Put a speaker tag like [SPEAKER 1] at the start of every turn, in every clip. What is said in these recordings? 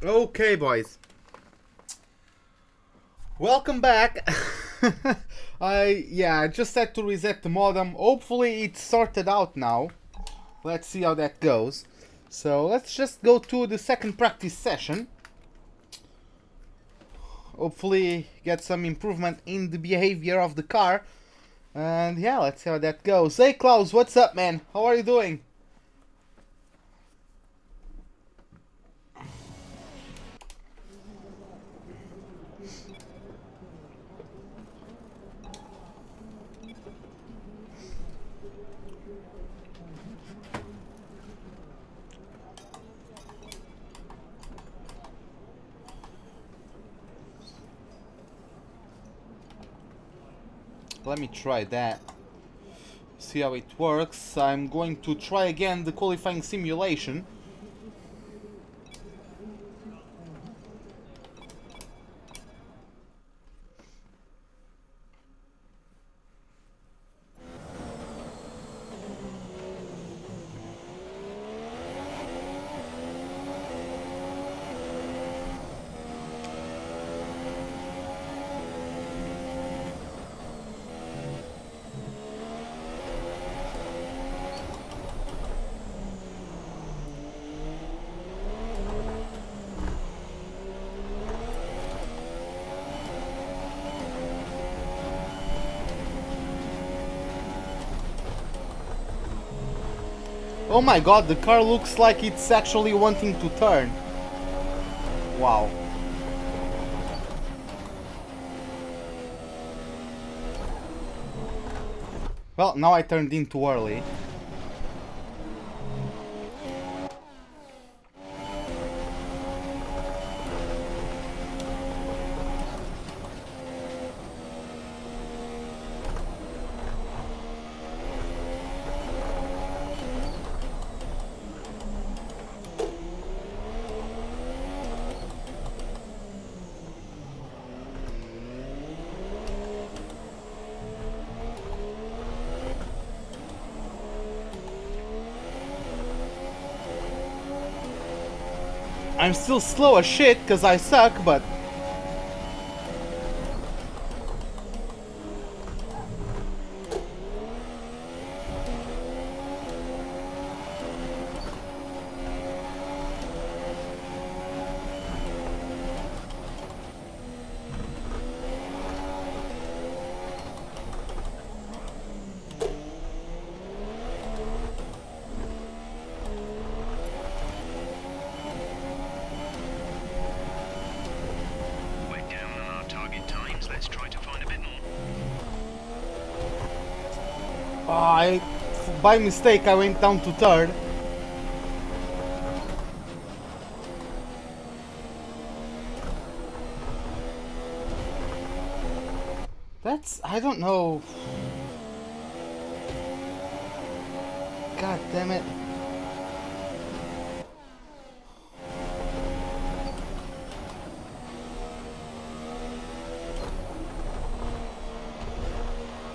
[SPEAKER 1] Okay, boys. Welcome back. I just had to reset the modem. Hopefully it's sorted out now. Let's see how that goes. So let's just go to the second practice session. Hopefully get some improvement in the behavior of the car. And yeah, let's see how that goes. Hey Klaus, what's up, man? How are you doing? Let me try that. See how it works. I'm going to try again the qualifying simulation. Oh my god, the car looks like it's actually wanting to turn. Wow. Well, now I turned in too early. I'm still slow as shit because I suck, but... by mistake I went down to third. That's... I don't know. God damn it.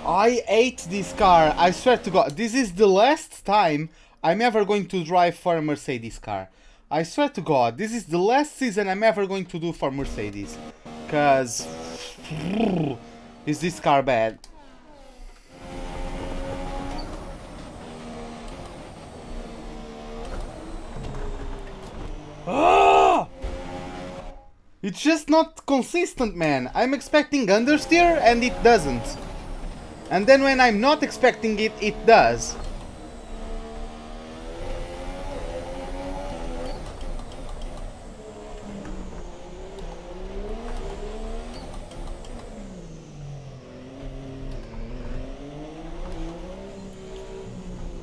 [SPEAKER 1] I hate this car, I swear to god. This is the last time I'm ever going to drive for a Mercedes car. I swear to god, this is the last season I'm ever going to do for Mercedes. Cause... is this car bad? Ah! It's just not consistent, man. I'm expecting understeer and it doesn't. And then when I'm not expecting it, it does.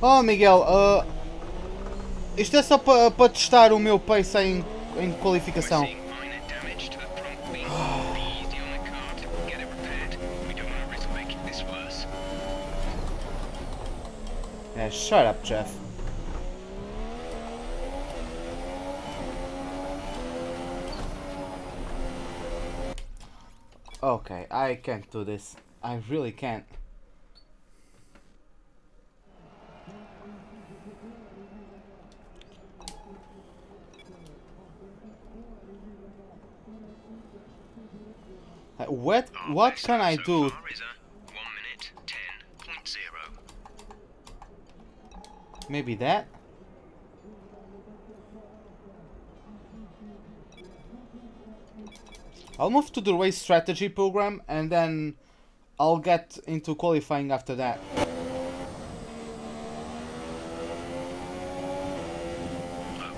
[SPEAKER 1] Oh, Miguel, isto é só para testar o meu pace em qualificação. Yeah, shut up, Jeff. Okay, I can't do this. I really can't. What can I do? Maybe that? I'll move to the race strategy program and then I'll get into qualifying after that.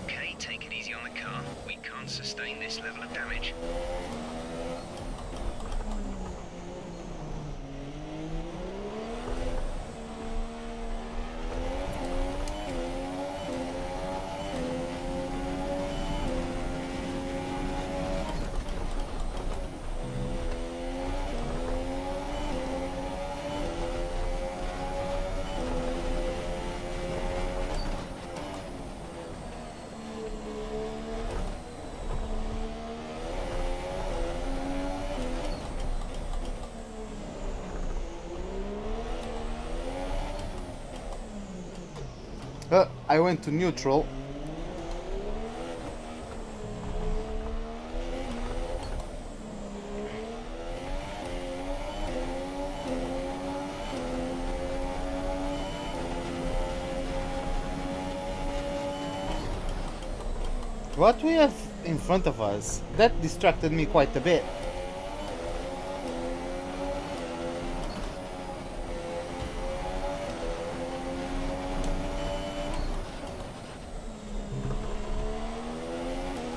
[SPEAKER 2] Okay, take it easy on the car. We can't sustain this level of damage.
[SPEAKER 1] I went to neutral. What we have in front of us? That distracted me quite a bit.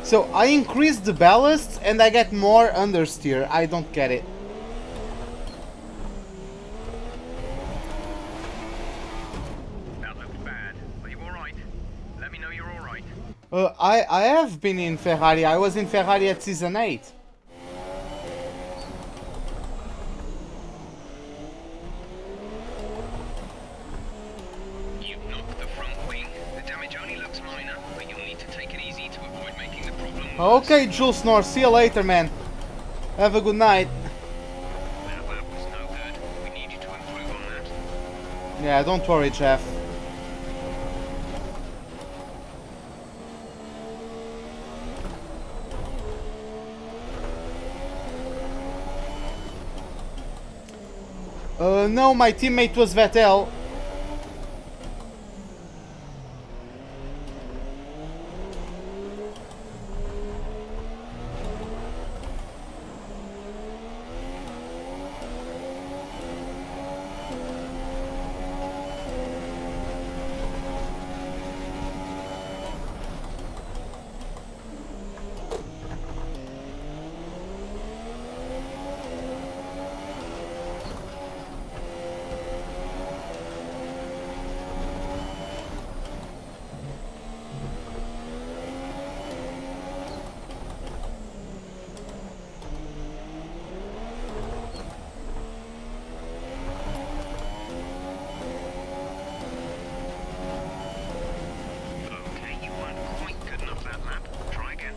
[SPEAKER 1] So I increase the ballast and I get more understeer. I don't get it.
[SPEAKER 2] That looked bad. Are you alright? Let me know you're alright.
[SPEAKER 1] I have been in Ferrari. I was in Ferrari at season 8.
[SPEAKER 2] You've knocked the front wing. The damage only looks minor, but you'll need to take it easy to avoid making the problem worse.
[SPEAKER 1] Okay, Jules North. See you later, man. Have a good night.
[SPEAKER 2] That lap was no good. We need you to improve on that.
[SPEAKER 1] Yeah, don't worry, Jeff. No, my teammate was Vettel.
[SPEAKER 2] Okay, you weren't quite good enough that lap. Try again.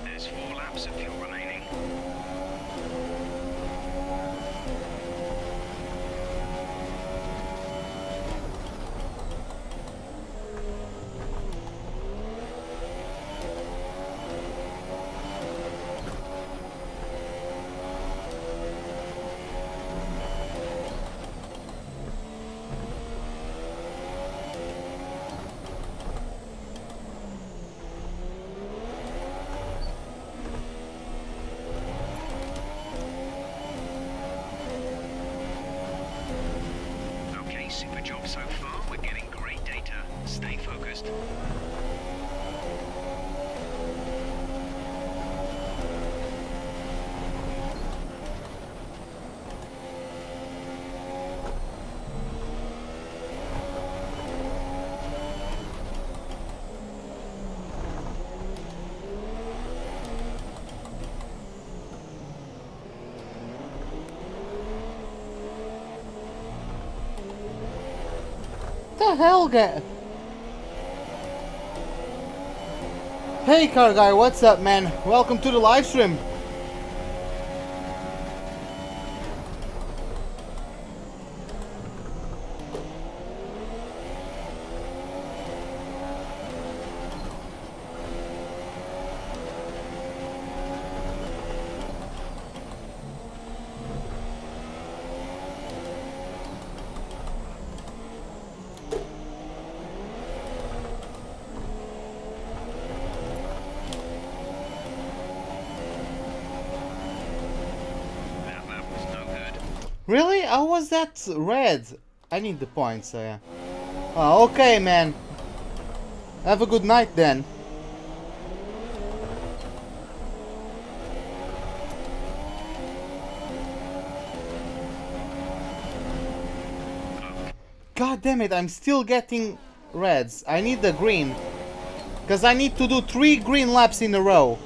[SPEAKER 2] There's 4 laps of fuel remaining. Okay, super job so far. We're getting great data. Stay focused.
[SPEAKER 1] the hell, Hey, car guy, what's up, man? Welcome to the live stream. Really? How was that red? I need the points, yeah. Oh, okay, man. Have a good night then. God damn it, I'm still getting reds. I need the green. Because I need to do 3 green laps in a row.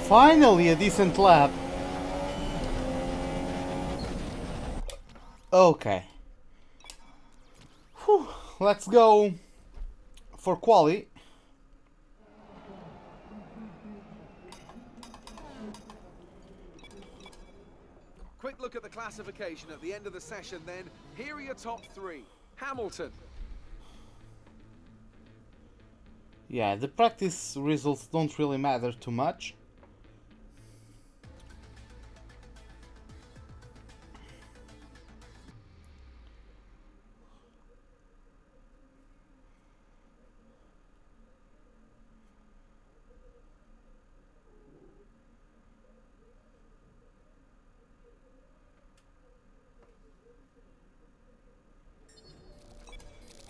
[SPEAKER 1] Finally, a decent lap. Okay. Whew. Let's go for quali.
[SPEAKER 3] Quick look at the classification at the end of the session then. Here are your top 3. Hamilton.
[SPEAKER 1] Yeah, the practice results don't really matter too much.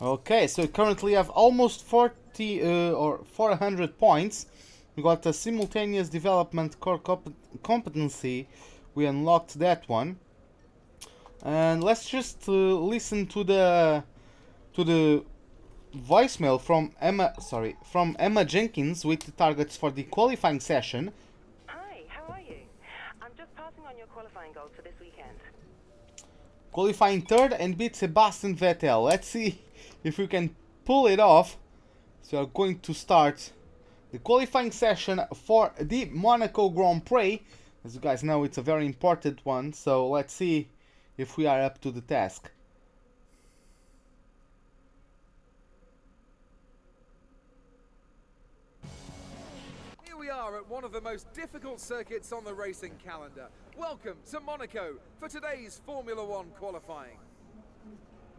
[SPEAKER 1] Okay, so we currently have almost 40 or 400 points. We got a simultaneous development core competency. We unlocked that one, and let's just listen to the voicemail from Emma Jenkins with the targets for the qualifying session.
[SPEAKER 4] Hi, how are you? I'm just passing on your qualifying goals for this weekend.
[SPEAKER 1] Qualifying third and beat Sebastian Vettel. Let's see if we can pull it off. So we are going to start the qualifying session for the Monaco Grand Prix. As you guys know, it's a very important one, so let's see if we are up to the task.
[SPEAKER 3] Here we are at one of the most difficult circuits on the racing calendar. Welcome to Monaco for today's Formula One qualifying.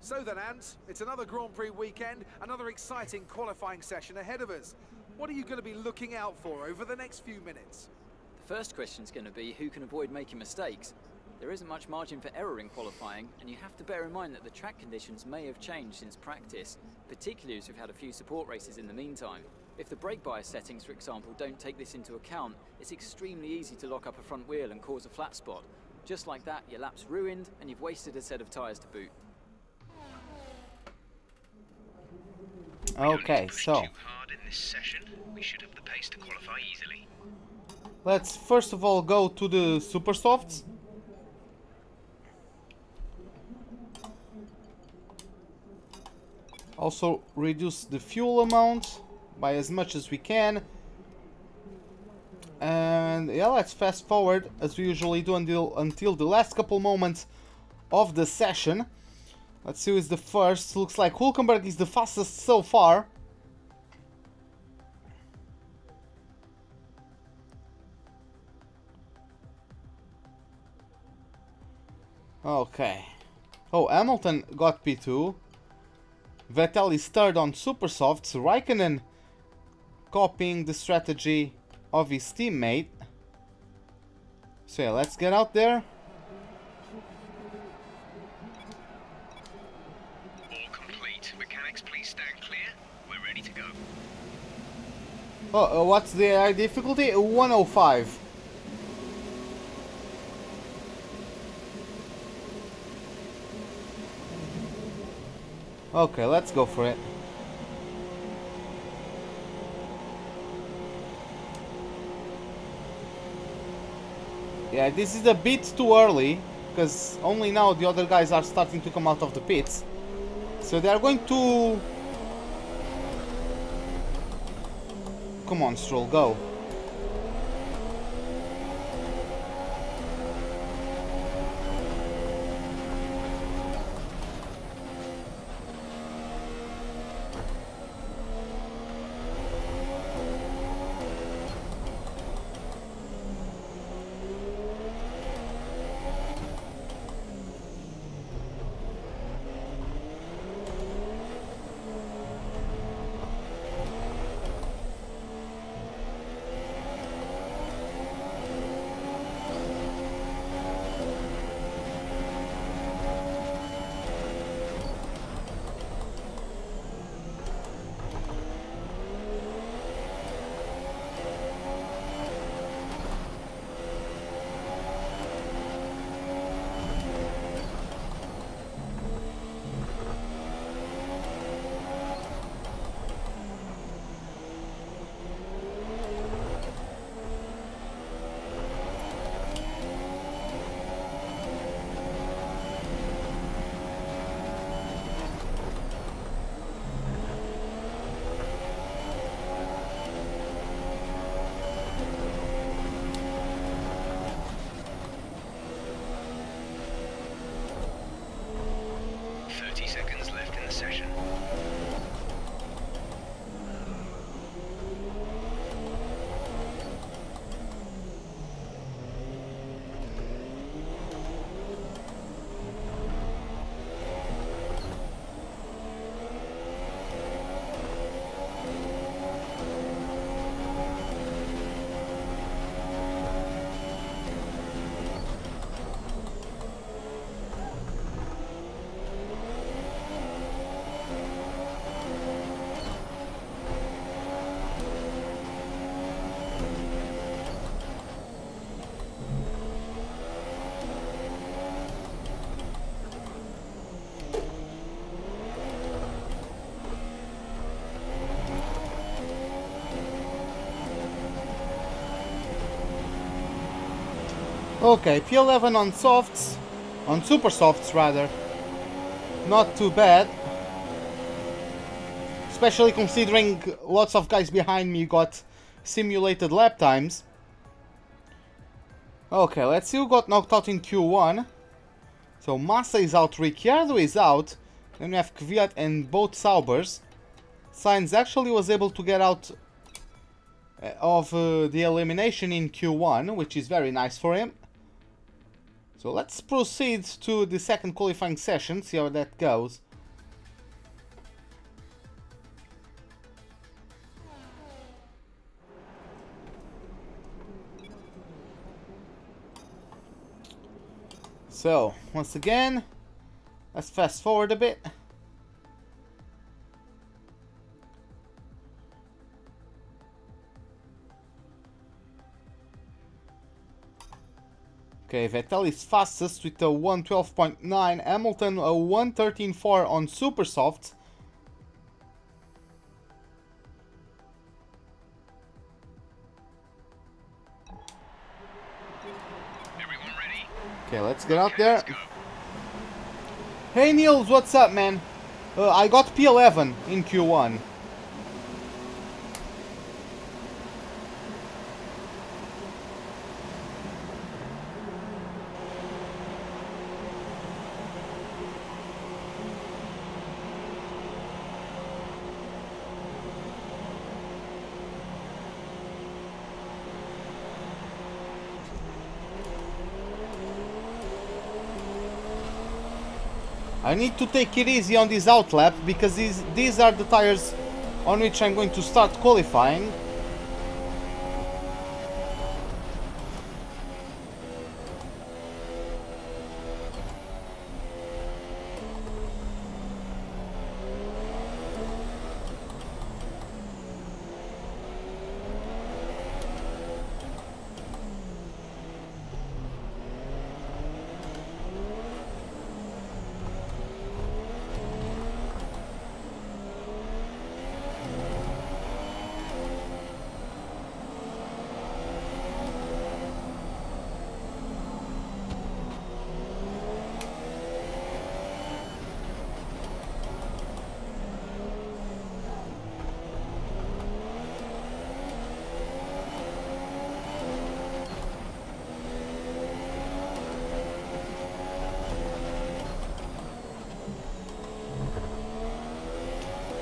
[SPEAKER 3] So then, Ant, it's another Grand Prix weekend, another exciting qualifying session ahead of us. What are you going to be looking out for over the next few minutes?
[SPEAKER 5] The first question is going to be who can avoid making mistakes. There isn't much margin for error in qualifying, and you have to bear in mind that the track conditions may have changed since practice, particularly as we've had a few support races in the meantime. If the brake bias settings, for example, don't take this into account, it's extremely easy to lock up a front wheel and cause a flat spot. Just like that, your lap's ruined, and you've wasted a set of tyres to boot.
[SPEAKER 1] Okay, so
[SPEAKER 2] Too hard in this session. We should have the pace to qualify easily.
[SPEAKER 1] let's first of all go to the super softs. Also reduce the fuel amount by as much as we can. And yeah, let's fast forward as we usually do until the last couple moments of the session. Let's see who is the first. Looks like Hulkenberg is the fastest so far. Okay. Oh, Hamilton got P2. Vettel is third on super softs. Raikkonen copying the strategy of his teammate. So yeah, let's get out there.
[SPEAKER 2] All complete. Mechanics, please stand clear. We're ready to go.
[SPEAKER 1] Oh, what's the difficulty? 105. Okay, let's go for it. Yeah, this is a bit too early, because only now the other guys are starting to come out of the pits. So they are going to... Come on, Stroll, go. Okay, P11 on softs, on super softs rather, not too bad, especially considering lots of guys behind me got simulated lap times. Okay, let's see who got knocked out in Q1. So Massa is out, Ricciardo is out, then we have Kvyat and both Saubers. Sainz actually was able to get out of the elimination in Q1, which is very nice for him. So let's proceed to the second qualifying session, see how that goes. So, once again, let's fast forward a bit. Okay, Vettel is fastest with a 112.9, Hamilton a 113.4 on super softs.
[SPEAKER 2] Everyone ready?
[SPEAKER 1] Okay, let's get out there.
[SPEAKER 2] Let's go.
[SPEAKER 1] Hey Niels, what's up, man? I got P11 in Q1. I need to take it easy on this outlap because these are the tires on which I'm going to start qualifying.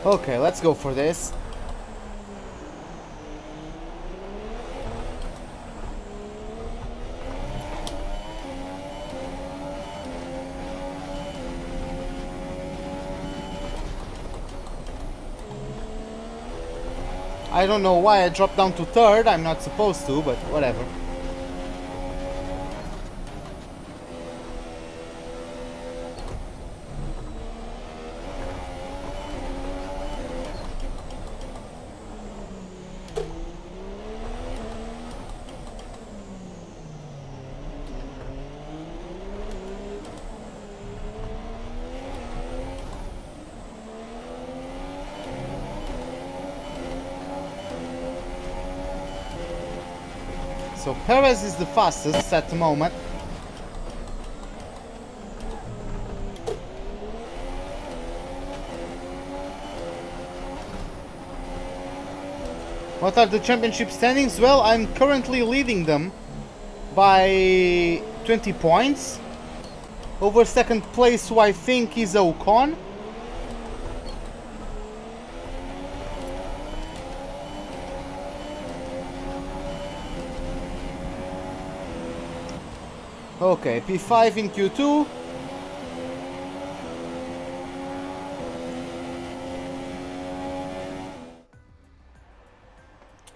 [SPEAKER 1] Okay, let's go for this. I don't know why I dropped down to third. I'm not supposed to, but whatever. So Perez is the fastest at the moment. What are the championship standings? Well, I'm currently leading them by 20 points. Over second place, who I think is Ocon. Okay, P5 in Q2.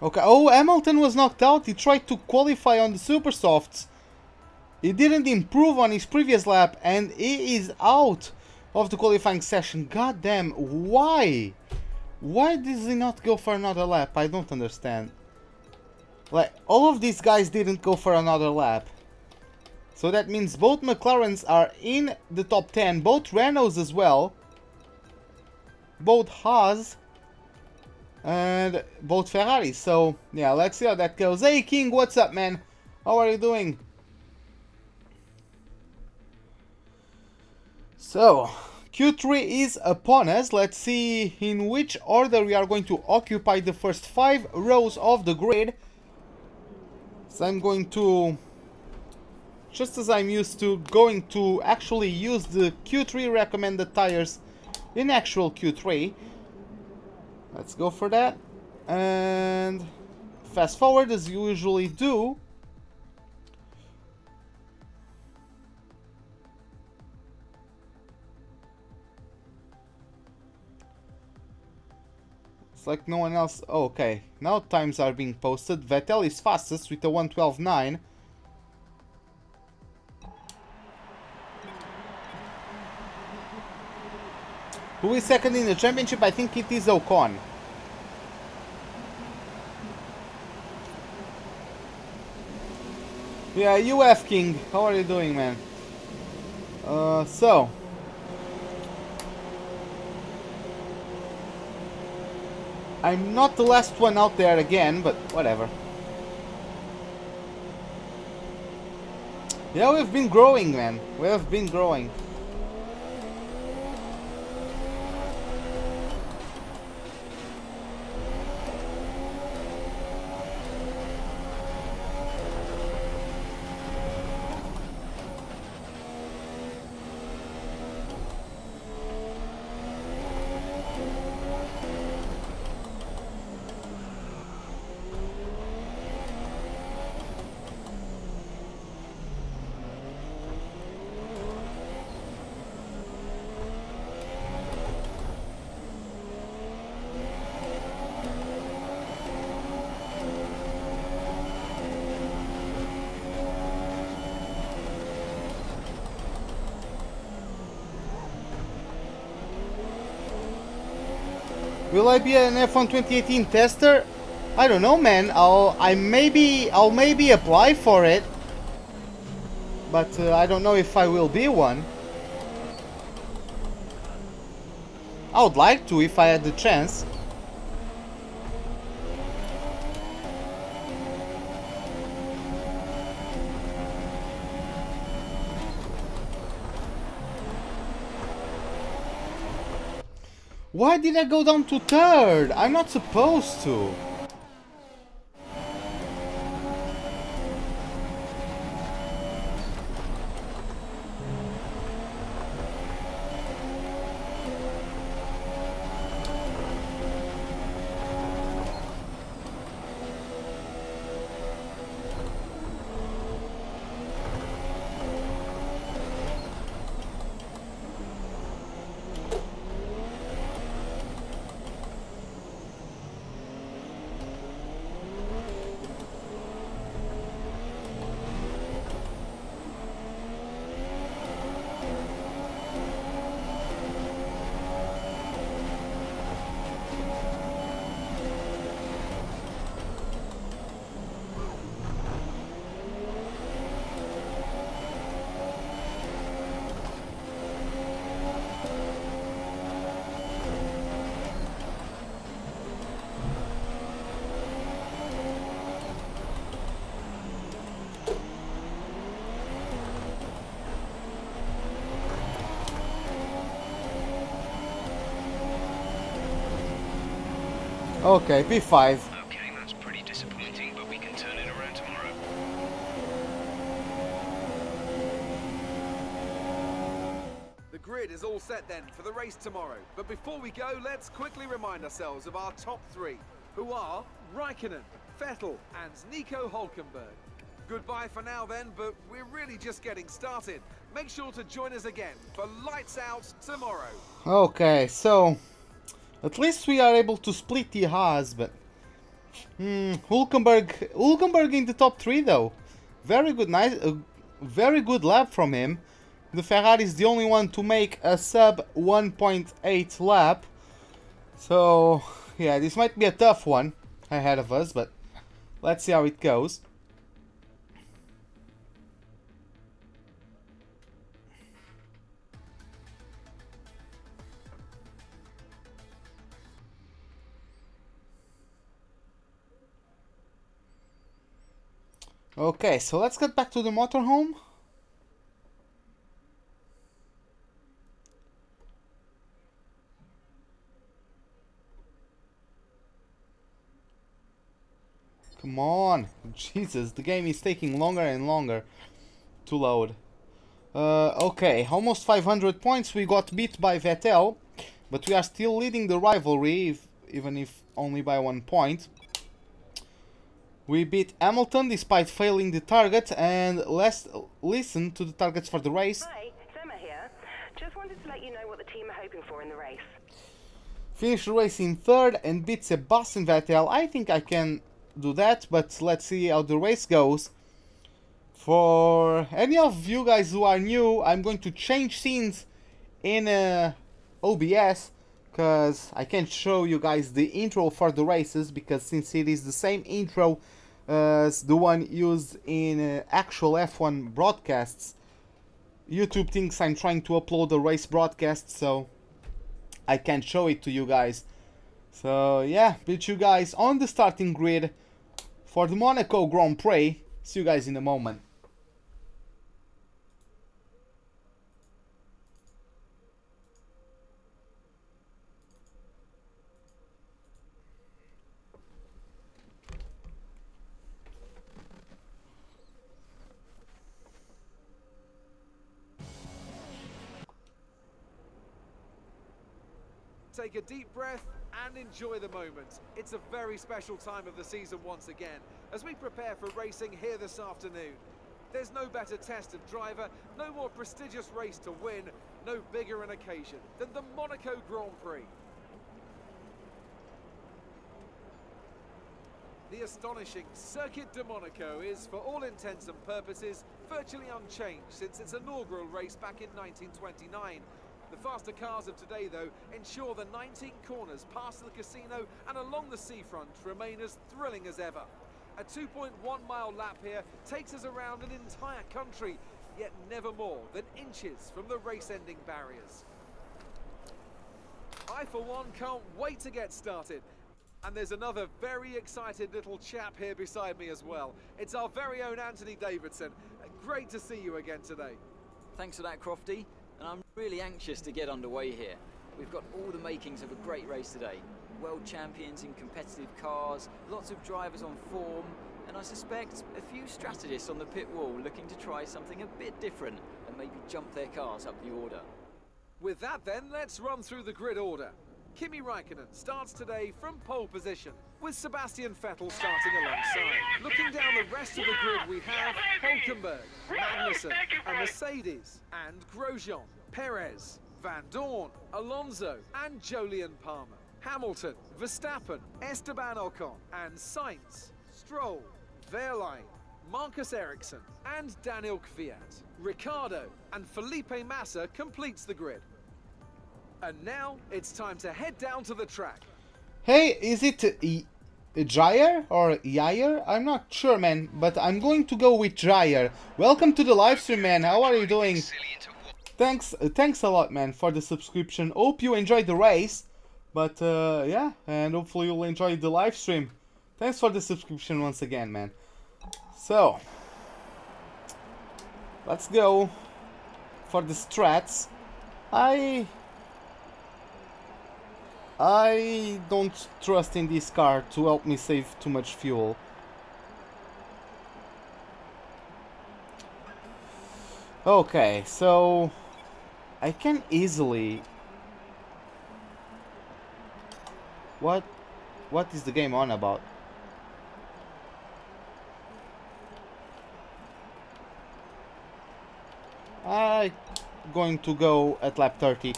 [SPEAKER 1] Okay, oh, Hamilton was knocked out. He tried to qualify on the super softs. He didn't improve on his previous lap and he is out of the qualifying session. God damn, why? Why does he not go for another lap? I don't understand. Like, all of these guys didn't go for another lap. So that means both McLarens are in the top 10, both Renaults as well, both Haas, and both Ferraris. So yeah, let's see how that goes. Hey King, what's up, man? How are you doing? So Q3 is upon us. Let's see in which order we are going to occupy the first 5 rows of the grid. So I'm going to, just as I'm used to, going to actually use the Q3 recommended tires in actual Q3. Let's go for that. And fast forward as you usually do. It's like no one else. Oh, okay, now times are being posted. Vettel is fastest with a 1:12.9. Who is second in the championship? I think it is Ocon. Yeah, UF King, how are you doing, man? So I'm not the last one out there again, but whatever. Yeah, we've been growing, man. We have been growing. Will I be an F1 2018 tester? I don't know, man. I'll maybe apply for it, but I don't know if I will be one. I would like to if I had the chance. Why did I go down to third? I'm not supposed to. Okay, P5.
[SPEAKER 2] Okay, that's pretty disappointing, but we can turn it around tomorrow.
[SPEAKER 3] The grid is all set then for the race tomorrow. But before we go, let's quickly remind ourselves of our top three, who are Raikkonen, Vettel and Nico Hülkenberg. Goodbye for now then, but we're really just getting started. Make sure to join us again for Lights Out tomorrow.
[SPEAKER 1] Okay, so at least we are able to split the Haas, but Hülkenberg in the top three though. Very good, nice, very good lap from him. The Ferrari is the only one to make a sub 1.8 lap. So yeah, this might be a tough one ahead of us, but let's see how it goes. Okay, so let's get back to the motorhome. Come on, Jesus, the game is taking longer and longer to load. Okay, almost 500 points. We got beat by Vettel, but we are still leading the rivalry, even if only by 1 point. We beat Hamilton despite failing the target, and let's listen to the targets for the race.
[SPEAKER 4] Hi, Emma here. Just wanted to let you know what the team are hoping for in the race.
[SPEAKER 1] Finish the race in third and beat Sebastian Vettel. I think I can do that, but let's see how the race goes. For any of you guys who are new, I'm going to change scenes in OBS, because I can't show you guys the intro for the races, because since it is the same intro as the one used in actual F1 broadcasts, YouTube thinks I'm trying to upload a race broadcast, so I can't show it to you guys. So yeah, put you guys on the starting grid for the Monaco Grand Prix. See you guys in a moment.
[SPEAKER 3] Take a deep breath and enjoy the moment. It's a very special time of the season once again, as we prepare for racing here this afternoon. There's no better test of driver, no more prestigious race to win, no bigger an occasion than the Monaco Grand Prix. The astonishing Circuit de Monaco is, for all intents and purposes, virtually unchanged since its inaugural race back in 1929. The faster cars of today, though, ensure the 19 corners past the casino and along the seafront remain as thrilling as ever. A 2.1-mile lap here takes us around an entire country, yet never more than inches from the race-ending barriers. I, for one, can't wait to get started. And there's another very excited little chap here beside me as well. It's our very own Anthony Davidson. Great to see you again today.
[SPEAKER 5] Thanks for that, Crofty. And I'm really anxious to get underway here. We've got all the makings of a great race today. World champions in competitive cars, lots of drivers on form, and I suspect a few strategists on the pit wall looking to try something a bit different and maybe jump their cars up the order.
[SPEAKER 3] With that then, let's run through the grid order. Kimi Raikkonen starts today from pole position, with Sebastian Vettel starting alongside. Looking down the rest of the grid, we have Hülkenberg, Magnussen, and Mercedes, and Grosjean, Perez, Van Dorn, Alonso, and Jolyon Palmer. Hamilton, Verstappen, Esteban Ocon, and Sainz, Stroll, Wehrlein, Marcus Ericsson, and Daniel Kvyat. Ricciardo and Felipe Massa completes the grid. And now, it's time to head down to the track.
[SPEAKER 1] Hey, is it Jair or Yair? I'm not sure, man, but I'm going to go with Jair. Welcome to the live stream, man. How are you doing? Thanks a lot, man, for the subscription. Hope you enjoyed the race. But, yeah, and hopefully you'll enjoy the live stream. Thanks for the subscription once again, man. So, let's go for the strats. I don't trust in this car to help me save too much fuel. Okay, so I can easily... What is the game on about? I'm going to go at lap 30.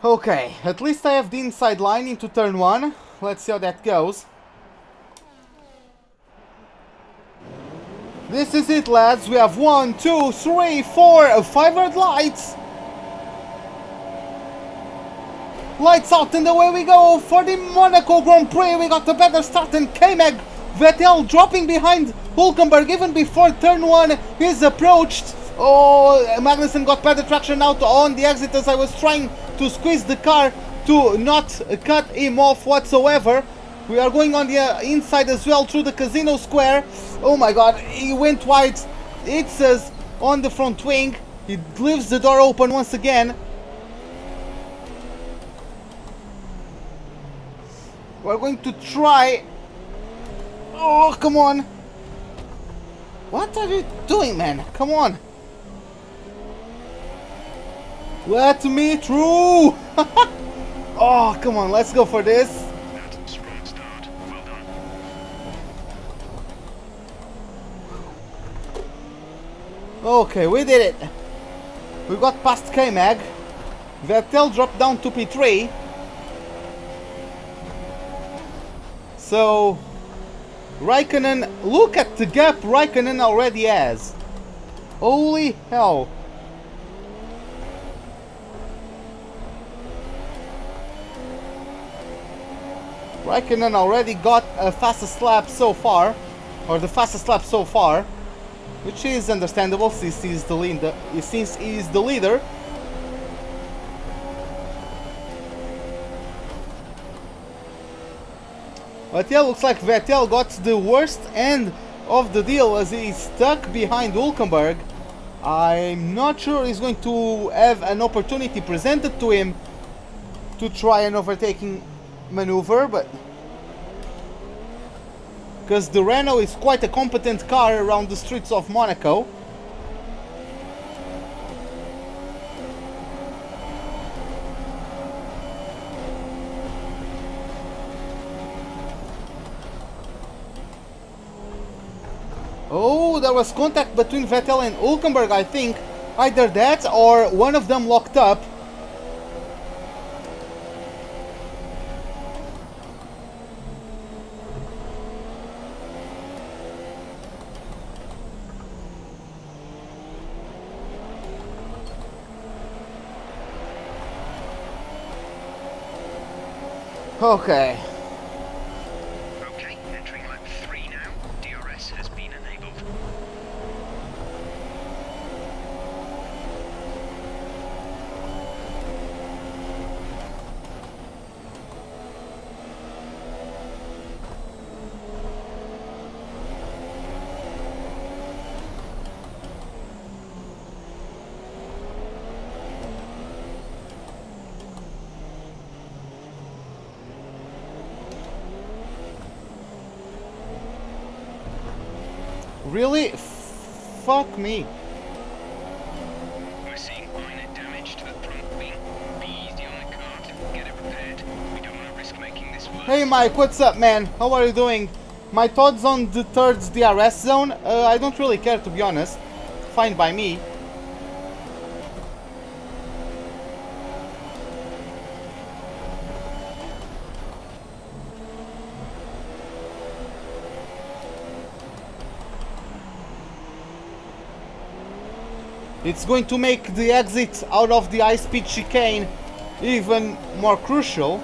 [SPEAKER 1] Okay, at least I have the inside line into turn 1. Let's see how that goes. This is it, lads. We have 1, 2, 3, 4, 5 red lights. Lights out and away we go for the Monaco Grand Prix. We got a better start than K-Mag. Vettel dropping behind Hülkenberg even before turn 1 is approached. Oh, Magnussen got better traction out on the exit as I was trying to squeeze the car to not cut him off whatsoever. We are going on the inside as well through the casino square. Oh my god, he went wide. It's us on the front wing. He leaves the door open once again. We're going to try. Oh, come on. What are you doing, man? Come on. Let me through. Oh, come on. Let's go for this. Okay, we did it. We got past K-Mag. Vettel dropped down to P3. So, Raikkonen, look at the gap Raikkonen already has. Holy hell. Raikkonen already got a fastest lap so far, or the fastest lap so far, which is understandable since he's the leader. But yeah, looks like Vettel got the worst end of the deal as he's stuck behind Hülkenberg. I'm not sure he's going to have an opportunity presented to him to try an overtaking maneuver, but because the Renault is quite a competent car around the streets of Monaco. Oh, there was contact between Vettel and Hülkenberg, I think. Either that or one of them locked up. Okay.
[SPEAKER 2] Okay, entering lap 3 now. DRS has been enabled.
[SPEAKER 1] Really? Fuck me.
[SPEAKER 2] We're seeing minor damage to the front wing. Be easy on the cart. Get it repaired. We don't want to risk making this worse.
[SPEAKER 1] Hey Mike, what's up, man? How are you doing? My thoughts on the third DRS zone? I don't really care, to be honest. Fine by me. It's going to make the exit out of the high-speed chicane even more crucial.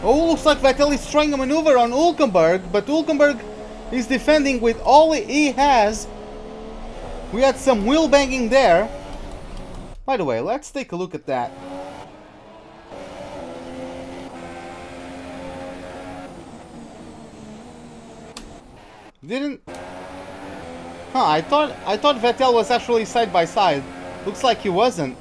[SPEAKER 1] Oh, looks like Vettel is trying a maneuver on Hülkenberg, but Hülkenberg is defending with all he has. We had some wheel banging there. By the way, let's take a look at that. Didn't... Huh, I thought Vettel was actually side by side. Looks like he wasn't.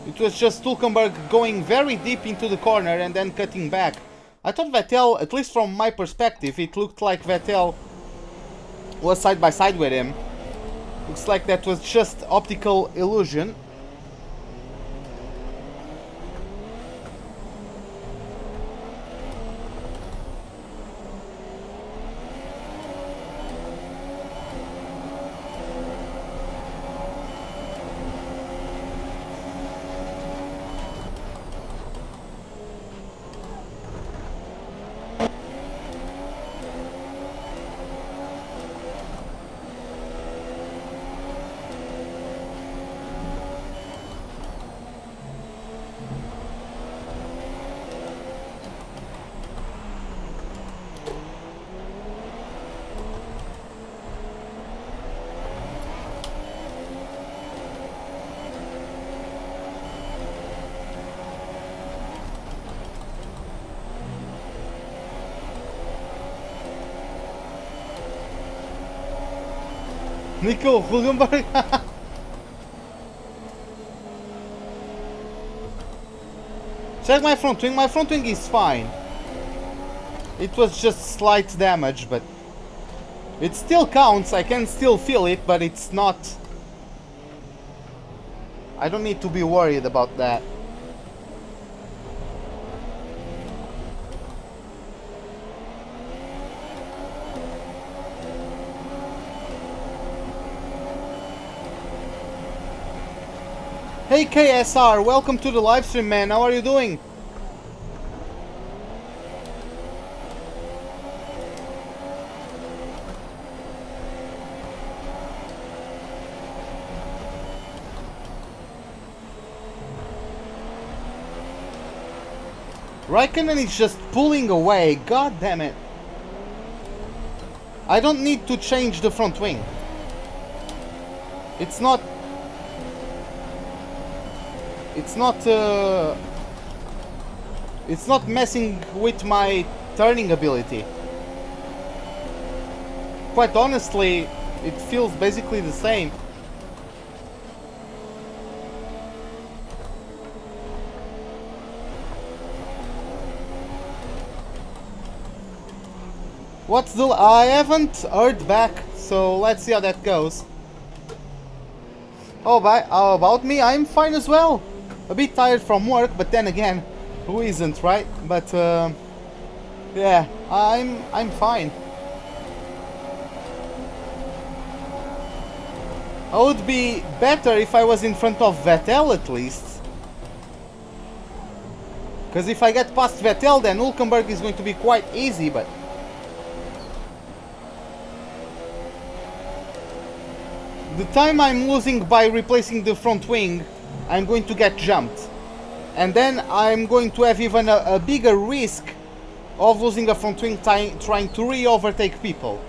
[SPEAKER 1] It was just Hülkenberg going very deep into the corner and then cutting back. I thought Vettel, at least from my perspective, it looked like Vettel was side by side with him. Looks like that was just optical illusion. Nico Hülkenberg. Check my front wing. My front wing is fine. It was just slight damage, but it still counts. I can still feel it, but it's not... I don't need to be worried about that. Hey KSR, welcome to the livestream, man. How are you doing? Raikkonen is just pulling away. God damn it. I don't need to change the front wing. It's not messing with my turning ability. Quite honestly, it feels basically the same. What's the... I haven't heard back, so let's see how that goes. Oh, how about me? I'm fine as well. A bit tired from work, but then again, who isn't, right? But yeah, I'm fine. I would be better if I was in front of Vettel at least. Because if I get past Vettel, then Hülkenberg is going to be quite easy, but... the time I'm losing by replacing the front wing, I'm going to get jumped. And then I'm going to have even a bigger risk of losing a front wing trying to re-overtake people.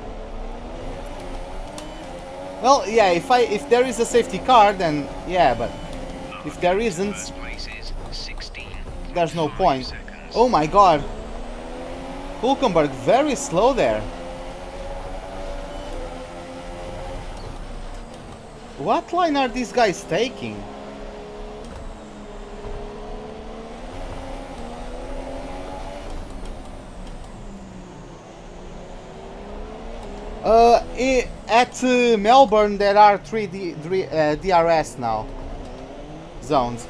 [SPEAKER 1] Well, yeah, if there is a safety car, then yeah, but if there isn't, there's no point. Oh my god. Hulkenberg very slow there. What line are these guys taking? At Melbourne there are three DRS now zones.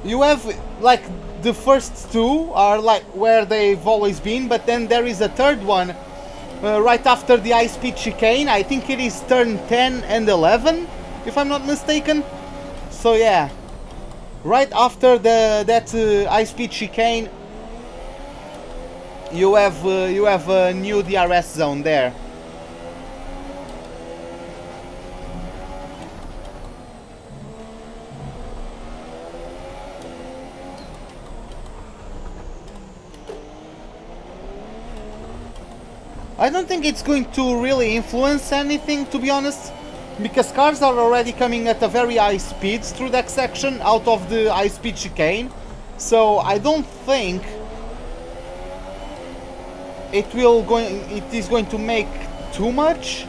[SPEAKER 1] You have like the first two are like where they've always been, but then there is a third one right after the high-speed chicane. I think it is turn 10 and 11, if I'm not mistaken. So yeah, right after that high-speed chicane, you have a new DRS zone there. I don't think it's going to really influence anything, to be honest, because cars are already coming at a very high speed through that section out of the high speed chicane, so I don't think it is going to make too much.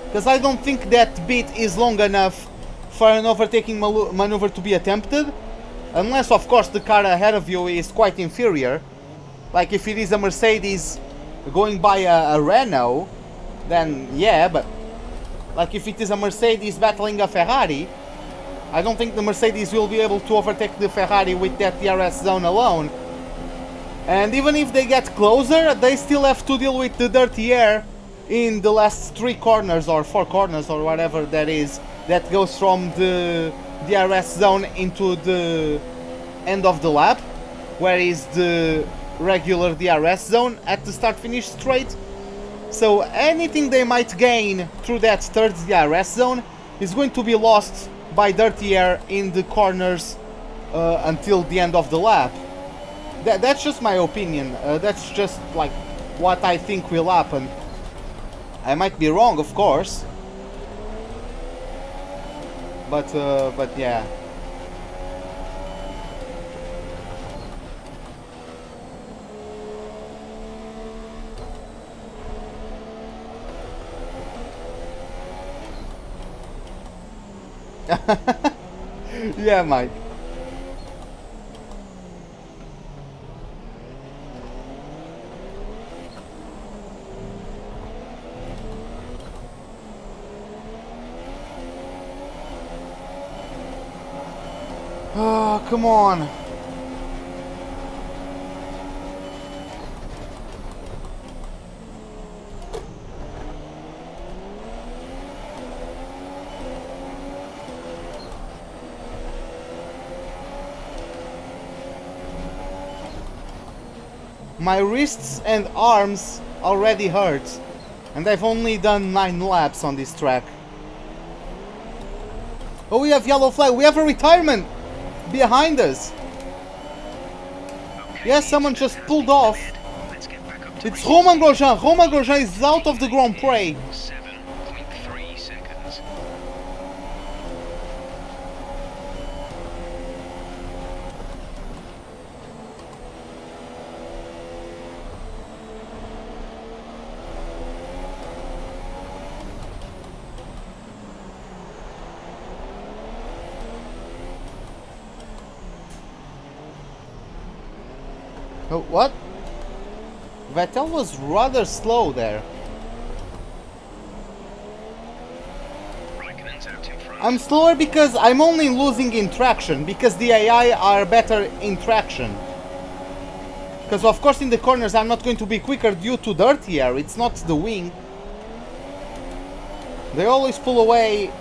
[SPEAKER 1] Because I don't think that bit is long enough for an overtaking maneuver to be attempted. Unless, of course, the car ahead of you is quite inferior. Like if it is a Mercedes going by a Renault, then yeah, but like if it is a Mercedes battling a Ferrari, I don't think the Mercedes will be able to overtake the Ferrari with that DRS zone alone. And even if they get closer, they still have to deal with the dirty air in the last 3 corners or 4 corners or whatever that is, that goes from the DRS zone into the end of the lap, where is the regular DRS zone at the start-finish straight. So anything they might gain through that third DRS zone is going to be lost by dirty air in the corners until the end of the lap. That's just my opinion. That's just like what I think will happen. I might be wrong, of course. But yeah. Yeah, Mike. Oh, come on. My wrists and arms already hurt, and I've only done 9 laps on this track. Oh, we have yellow flag. We have a retirement behind us. Yes, someone just pulled off. It's Romain Grosjean. Romain Grosjean is out of the Grand Prix.
[SPEAKER 2] 7.3 seconds.
[SPEAKER 1] Oh, what? Vettel was rather slow there.
[SPEAKER 2] Raikkonen's out in front.
[SPEAKER 1] I'm slower because I'm only losing in traction, because the AI are better in traction. Because of course in the corners I'm not going to be quicker due to dirty air, it's not the wing. They always pull away.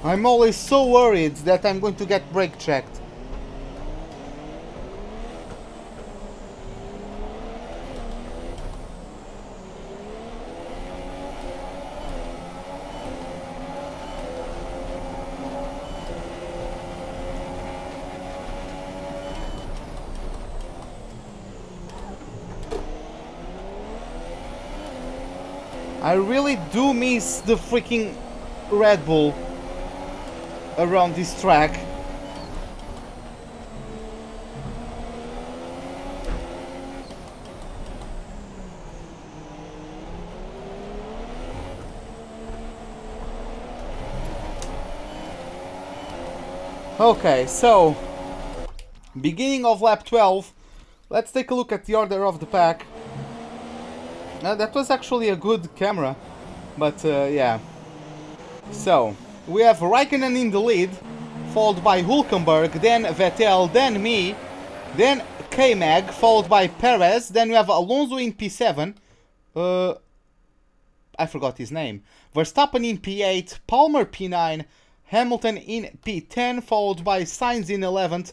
[SPEAKER 1] I'm always so worried that I'm going to get brake checked. I really do miss the freaking Red Bull around this track. Okay, so beginning of lap 12. Let's take a look at the order of the pack. That was actually a good camera, but yeah. So, we have Raikkonen in the lead, followed by Hülkenberg, then Vettel, then me, then K-Mag, followed by Perez, then we have Alonso in P7, I forgot his name, Verstappen in P8, Palmer P9, Hamilton in P10, followed by Sainz in 11th,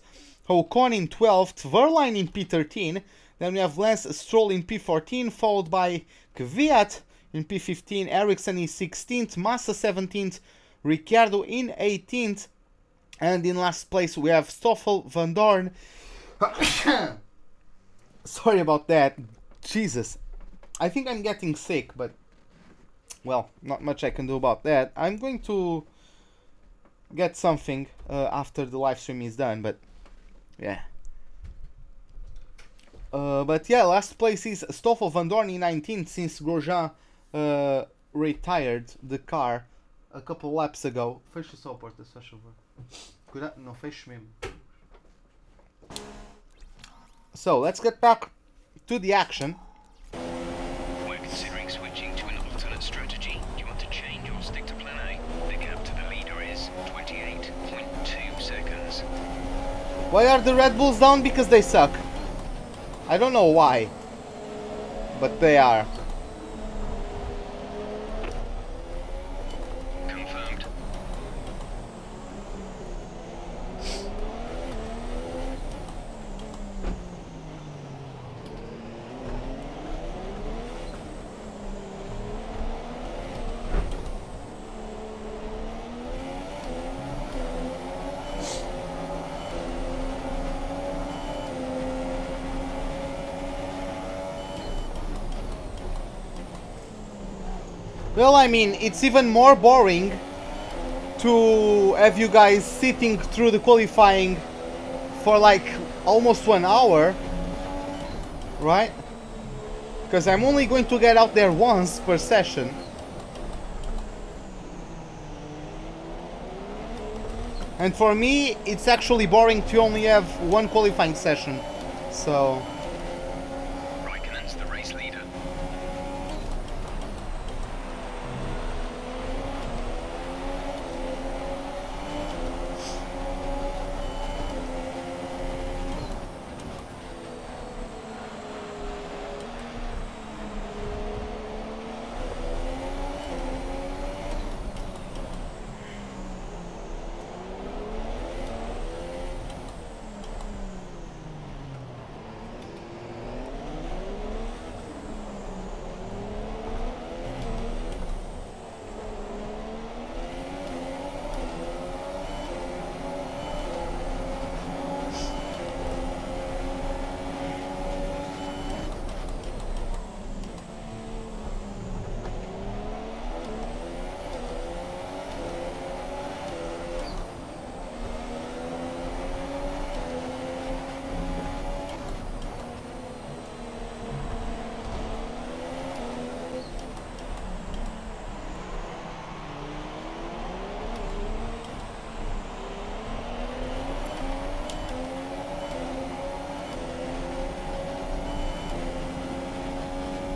[SPEAKER 1] Ocon in 12th, Verline in P13, then we have Lance Stroll in P14, followed by Kvyat in P15, Ericsson in 16th, Massa 17th, Ricciardo in 18th, and in last place we have Stoffel Van Dorn. Sorry about that. Jesus. I think I'm getting sick, but well, not much I can do about that. I'm going to get something after the live stream is done, but yeah. But yeah, last place is Stoffel Van Dorn in 19th, since Grosjean retired the car a couple laps ago. Feche só a porta, se faz favor. Cuidado, não feche mesmo. So, let's get back to the action.
[SPEAKER 2] We're considering switching to an alternate strategy. Do you want to change or stick to plan A? The gap to the leader is 28.2 seconds.
[SPEAKER 1] Why are the Red Bulls down? Because they suck. I don't know why, but they are.
[SPEAKER 2] Confirmed.
[SPEAKER 1] Well, I mean, it's even more boring to have you guys sitting through the qualifying for like almost 1 hour, right? Because I'm only going to get out there once per session. And for me, it's actually boring to only have one qualifying session, so...
[SPEAKER 2] Raikkonen's the race leader.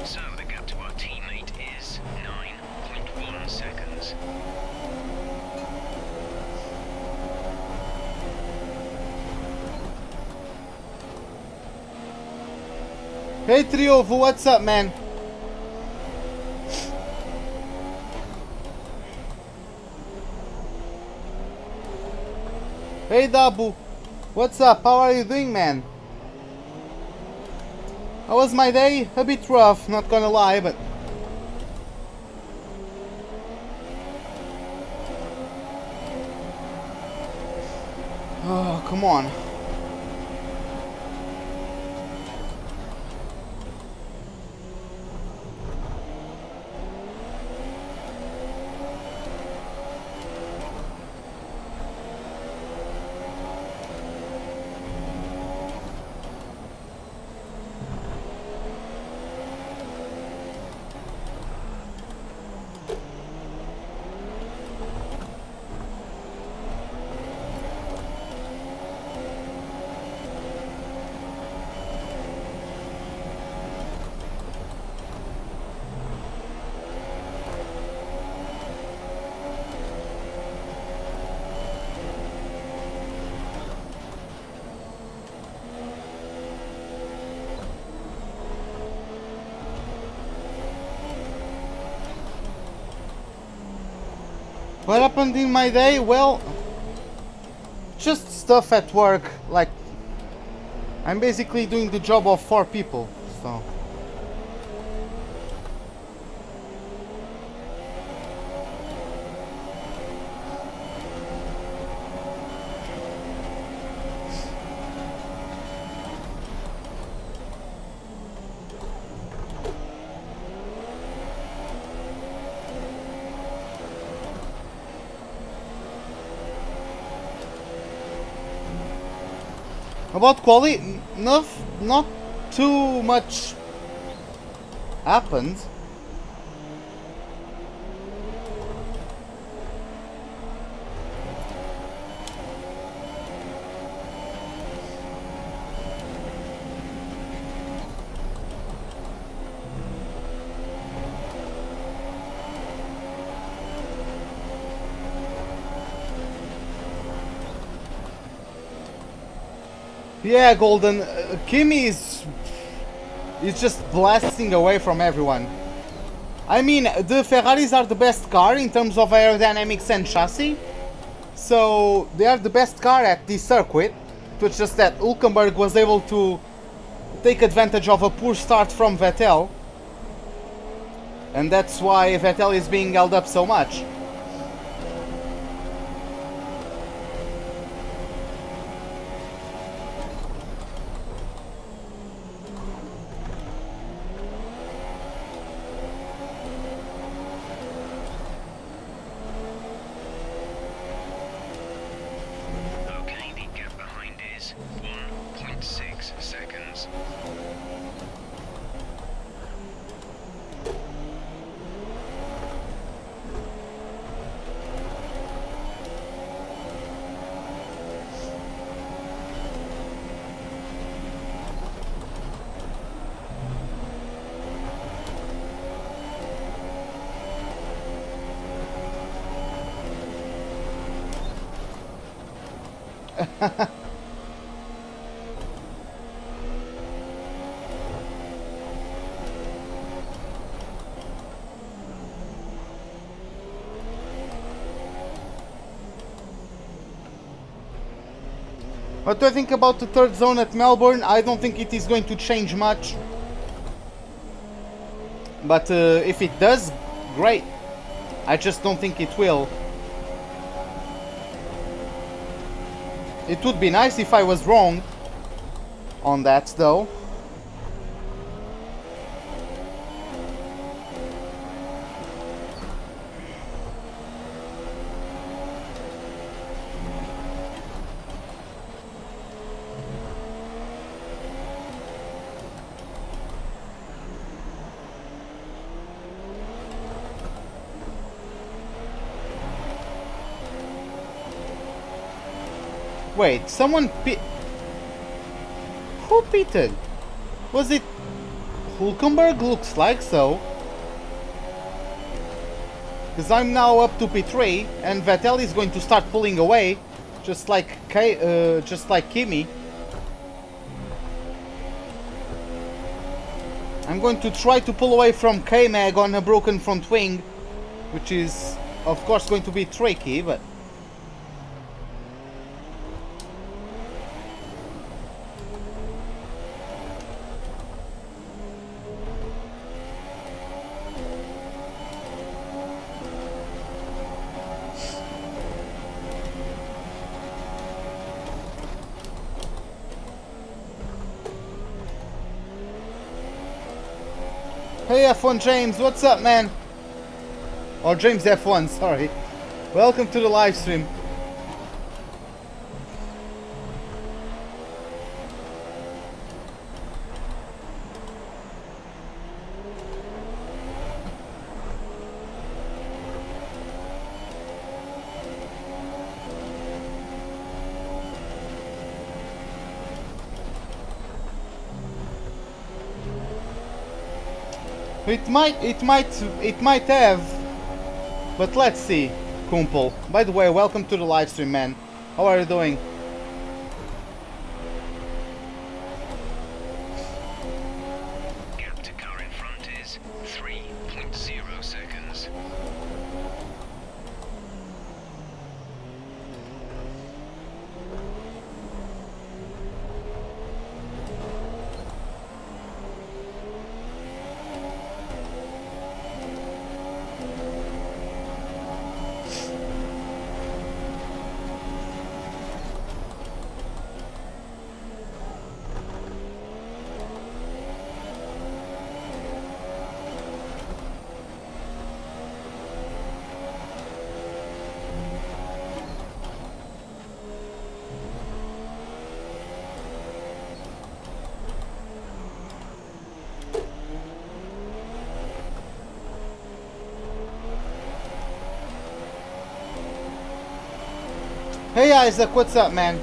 [SPEAKER 2] So the gap to our teammate is 9.1 seconds.
[SPEAKER 1] Hey Triovo, what's up, man? Hey Dabu, what's up? How are you doing, man? How was my day? A bit rough, not gonna lie, but... Oh, come on. What happened in my day? Well, just stuff at work. Like, I'm basically doing the job of 4 people, so... About quality, not too much happened. Yeah, Golden, Kimi is just blasting away from everyone. I mean, the Ferraris are the best car in terms of aerodynamics and chassis, so they are the best car at this circuit. It was just that Hülkenberg was able to take advantage of a poor start from Vettel, and that's why Vettel is being held up so much. What do I think about the third zone at Melbourne? I don't think it is going to change much. But if it does, great. I just don't think it will. It would be nice if I was wrong on that, though. Wait, someone who pitted? Was it Hülkenberg? Looks like so. Because I'm now up to P3 and Vettel is going to start pulling away, just like Kimi. I'm going to try to pull away from K-Mag on a broken front wing, which is of course going to be tricky, but Hey F1 James, what's up, man? Or James F1, sorry. Welcome to the live stream. It might have, but let's see. Kumpel. By the way, welcome to the live stream, man. How are you doing?
[SPEAKER 2] Gap to car in front is 3.0 seconds.
[SPEAKER 1] Hey Isaac, what's up, man?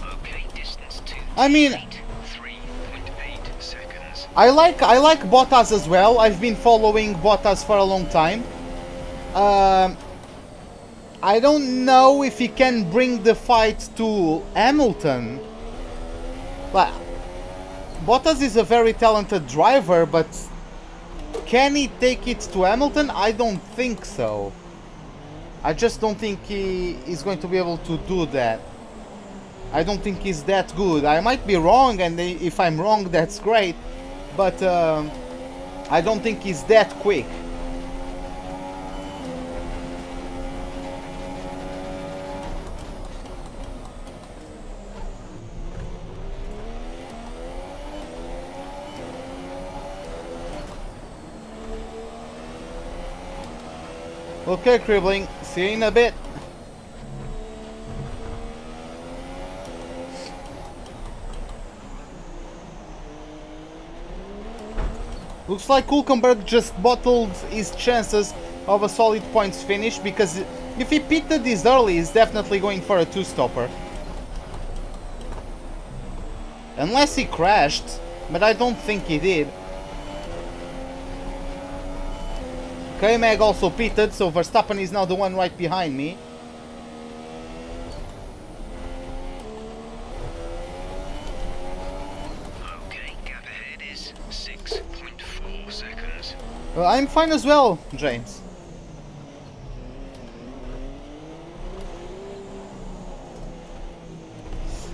[SPEAKER 2] Okay, distance to
[SPEAKER 1] I mean,
[SPEAKER 2] 3.8 seconds.
[SPEAKER 1] I like Bottas as well. I've been following Bottas for a long time. I don't know if he can bring the fight to Hamilton. But Bottas is a very talented driver, but can he take it to Hamilton? I don't think so. I just don't think he is going to be able to do that. I don't think he's that good. I might be wrong, and if I'm wrong, that's great. But I don't think he's that quick. Okay, Cribbling. See you in a bit. Looks like Hülkenberg just bottled his chances of a solid points finish, because if he pitted this early, he's definitely going for a two-stopper. Unless he crashed, but I don't think he did. K-Mag also pitted, so Verstappen is now the one right behind me.
[SPEAKER 2] Okay, gap ahead is 6.4 seconds.
[SPEAKER 1] I'm fine as well, James.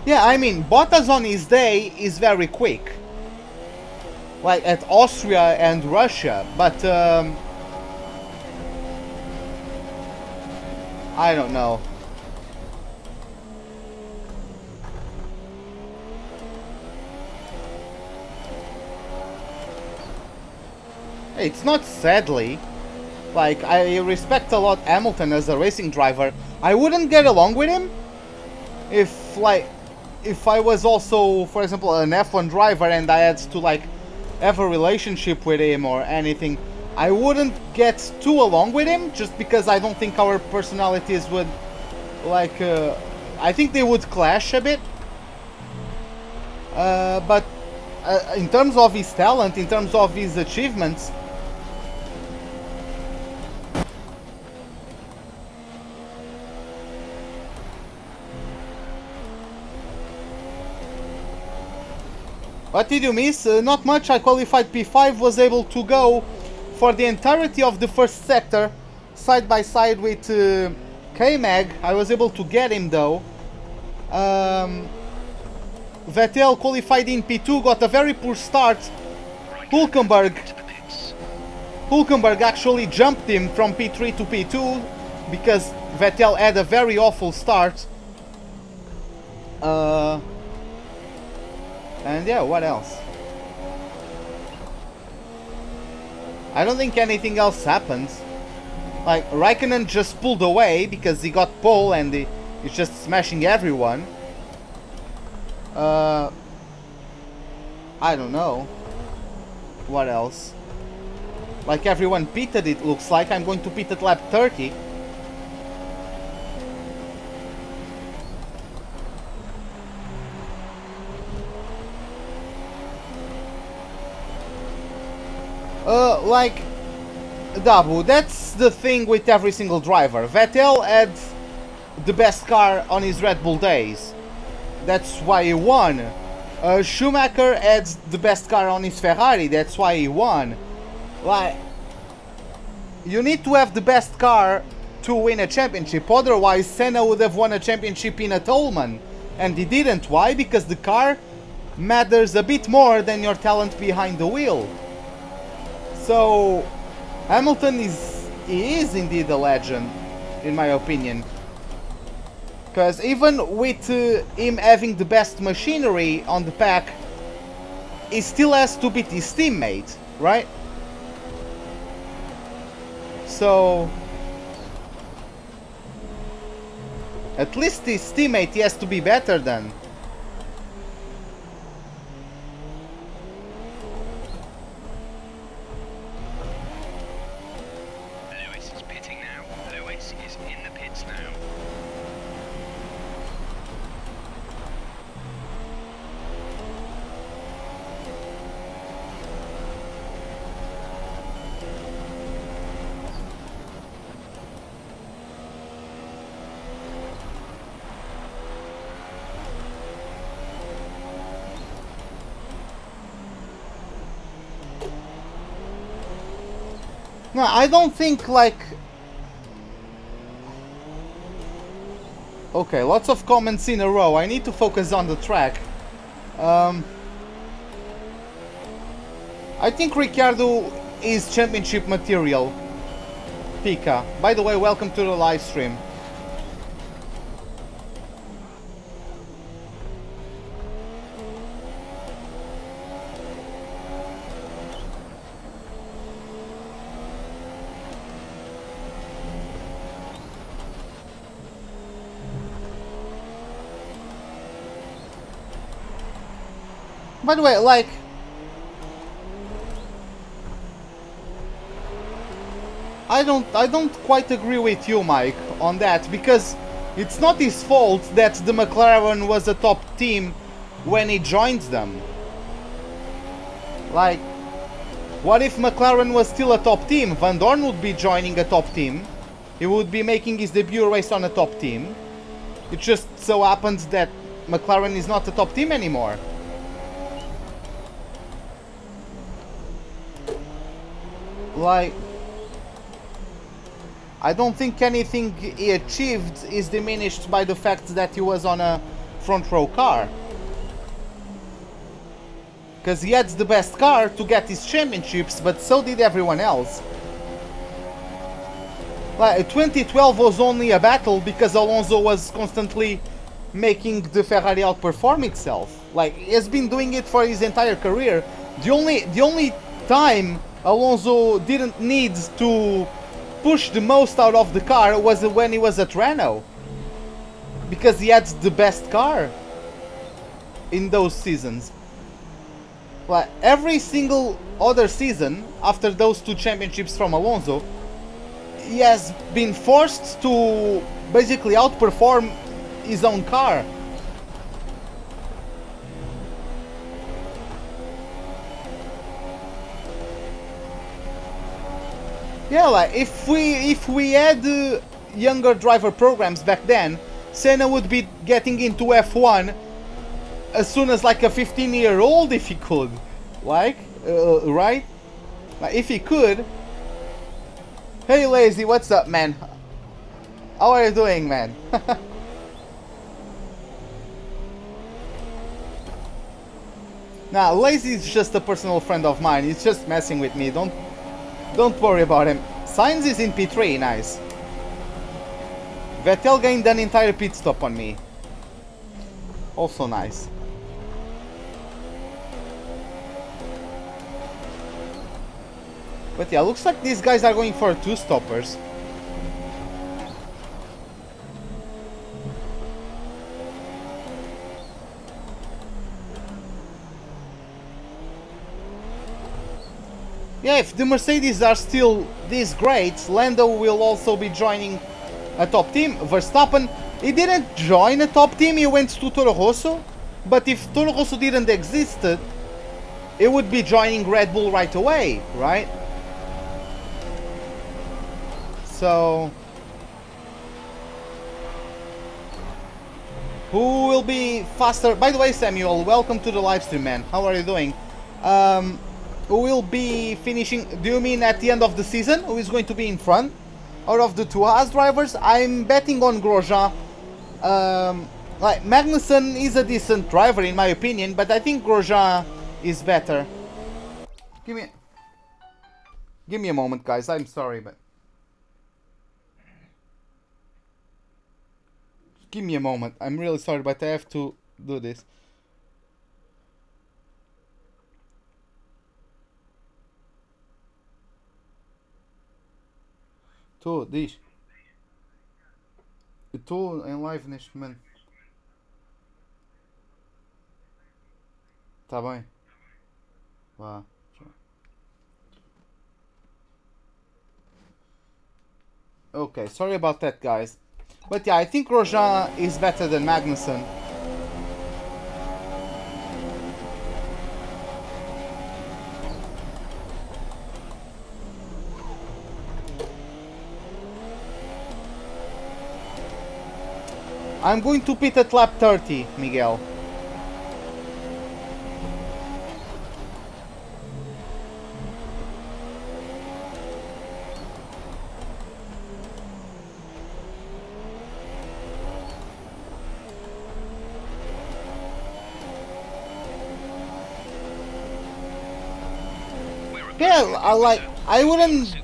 [SPEAKER 1] Yeah, I mean, Bottas on his day is very quick. Like at Austria and Russia, but I don't know. It's not sadly. Like, I respect a lot Hamilton as a racing driver. I wouldn't get along with him if, like, if I was also, for example, an F1 driver and I had to, like, have a relationship with him or anything. I wouldn't get too along with him, just because I don't think our personalities would, like, I think they would clash a bit. But in terms of his talent, in terms of his achievements, what did you miss? Not much. I qualified P5, was able to go for the entirety of the first sector, side by side with K-Mag. I was able to get him though. Vettel qualified in P2, got a very poor start. Hülkenberg actually jumped him from P3 to P2 because Vettel had a very awful start. And yeah, what else? I don't think anything else happens. Like, Raikkonen just pulled away because he got pole and he's just smashing everyone. I don't know. What else? Like, everyone pitted, it looks like. I'm going to pit at lap 30. Like, Dabu, that's the thing with every single driver. Vettel had the best car on his Red Bull days. That's why he won. Schumacher had the best car on his Ferrari. That's why he won. Like, you need to have the best car to win a championship. Otherwise, Senna would have won a championship in a Tolman. And he didn't. Why? Because the car matters a bit more than your talent behind the wheel. So, Hamilton is indeed a legend, in my opinion. Because even with him having the best machinery on the pack, he still has to beat his teammate, right? So, at least his teammate he has to be better than.
[SPEAKER 2] Lewis is pitting now. Lewis is in the pits now.
[SPEAKER 1] No, I don't think like... Okay, lots of comments in a row. I need to focus on the track. I think Ricciardo is championship material. Pika. By the way, welcome to the live stream. By the way, like, I don't quite agree with you, Mike, on that, because it's not his fault that the McLaren was a top team when he joined them. Like, what if McLaren was still a top team? Van Dorn would be joining a top team. He would be making his debut race on a top team. It just so happens that McLaren is not a top team anymore. Like, I don't think anything he achieved is diminished by the fact that he was on a front row car. Because he had the best car to get his championships, but so did everyone else. Like, 2012 was only a battle because Alonso was constantly making the Ferrari outperform itself. Like, he has been doing it for his entire career. The only time Alonso didn't need to push the most out of the car was when he was at Renault. Because he had the best car in those seasons. Like, every single other season, after those two championships from Alonso, he has been forced to basically outperform his own car. Yeah, like, if we had younger driver programs back then, Senna would be getting into F1 as soon as like a 15-year-old if he could. Like, right? Like, if he could. Hey Lazy, what's up, man? How are you doing, man? Nah, Lazy is just a personal friend of mine. He's just messing with me. Don't worry about him. Sainz is in P3, nice. Vettel gained an entire pit stop on me. Also nice. But yeah, looks like these guys are going for two stoppers. Yeah, if the Mercedes are still this great, Lando will also be joining a top team. Verstappen, he didn't join a top team, he went to Toro Rosso. But if Toro Rosso didn't exist, it would be joining Red Bull right away, right? So... who will be faster? By the way, Samuel, welcome to the live stream, man. How are you doing? Who will be finishing? Do you mean at the end of the season? Who is going to be in front? Out of the two Haas drivers, I'm betting on Grosjean. Like Magnussen is a decent driver in my opinion, but I think Grosjean is better. Give me a moment, guys. I'm sorry, but give me a moment. I'm really sorry, but I have to do this. Tu diz. Eu estou em live neste momento. Tá bem. Vá. Okay, sorry about that, guys. But yeah, I think Grosjean is better than Magnussen. I'm going to pit at lap 30, Miguel. Yeah, I wouldn't...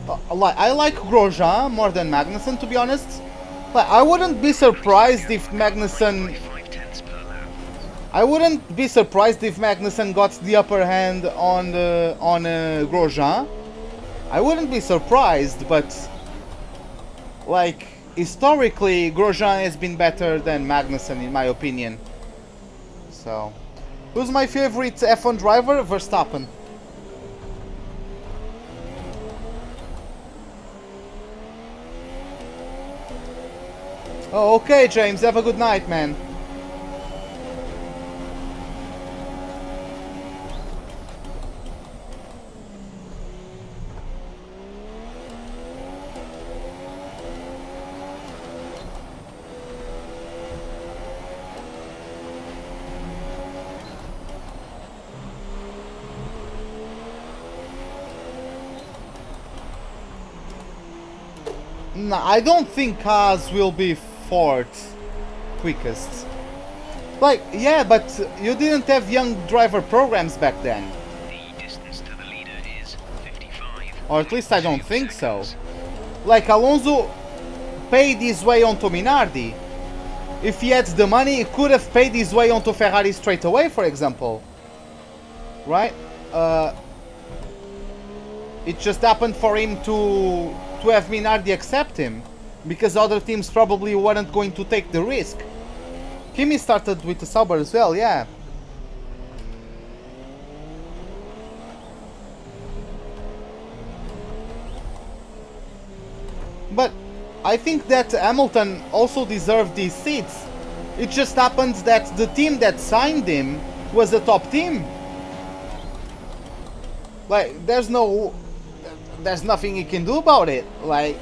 [SPEAKER 1] I like Grosjean more than Magnussen, to be honest. Like, I wouldn't be surprised if Magnussen... I wouldn't be surprised if Magnussen got the upper hand on Grosjean. I wouldn't be surprised, but... like, historically, Grosjean has been better than Magnussen, in my opinion. So... who's my favorite F1 driver? Verstappen. Oh, okay, James. Have a good night, man. No, I don't think cars will be fourth quickest. Like, yeah, but you didn't have young driver programs back then.
[SPEAKER 2] The distance to the leader is 55.
[SPEAKER 1] Or at least I don't think so. Like, Alonso paid his way onto Minardi. If he had the money, he could have paid his way onto Ferrari straight away, for example. Right? It just happened for him to have Minardi accept him. Because other teams probably weren't going to take the risk. Kimi started with the Sauber as well, yeah. But I think that Hamilton also deserved these seats. It just happens that the team that signed him was a top team. Like, there's nothing he can do about it. Like,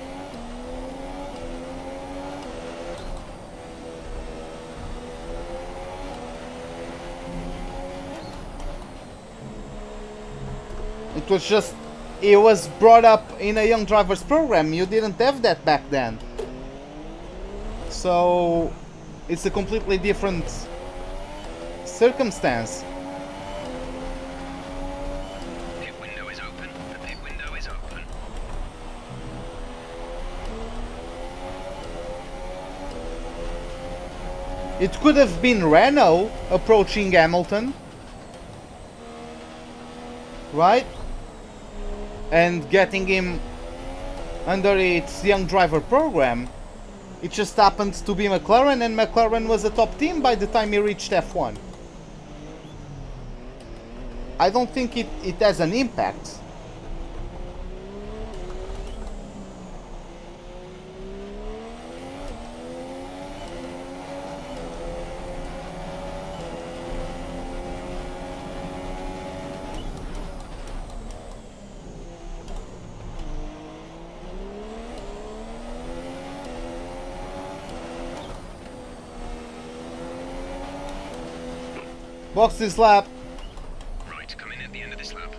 [SPEAKER 1] it was just, it was brought up in a young drivers program. You didn't have that back then. So it's a completely different circumstance.
[SPEAKER 2] Pit window is open. The pit window is open.
[SPEAKER 1] It could have been Renault approaching Hamilton. Right? and getting him under its young driver program. It just happened to be McLaren, and McLaren was a top team by the time he reached F1. I don't think it has an impact. Box this lap.
[SPEAKER 2] Right, come in at the end of this lap.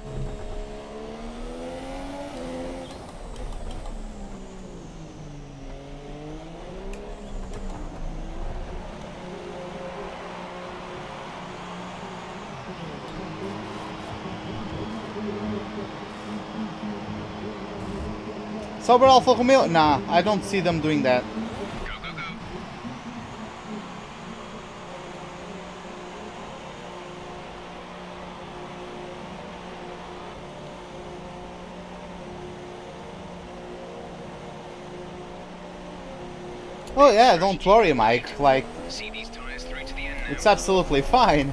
[SPEAKER 1] Sauber Alfa Romeo? Nah, I don't see them doing that.
[SPEAKER 2] Go, go, go.
[SPEAKER 1] Oh yeah, don't worry, Mike. Like,
[SPEAKER 2] See these tyres through to the end now.
[SPEAKER 1] it's absolutely fine.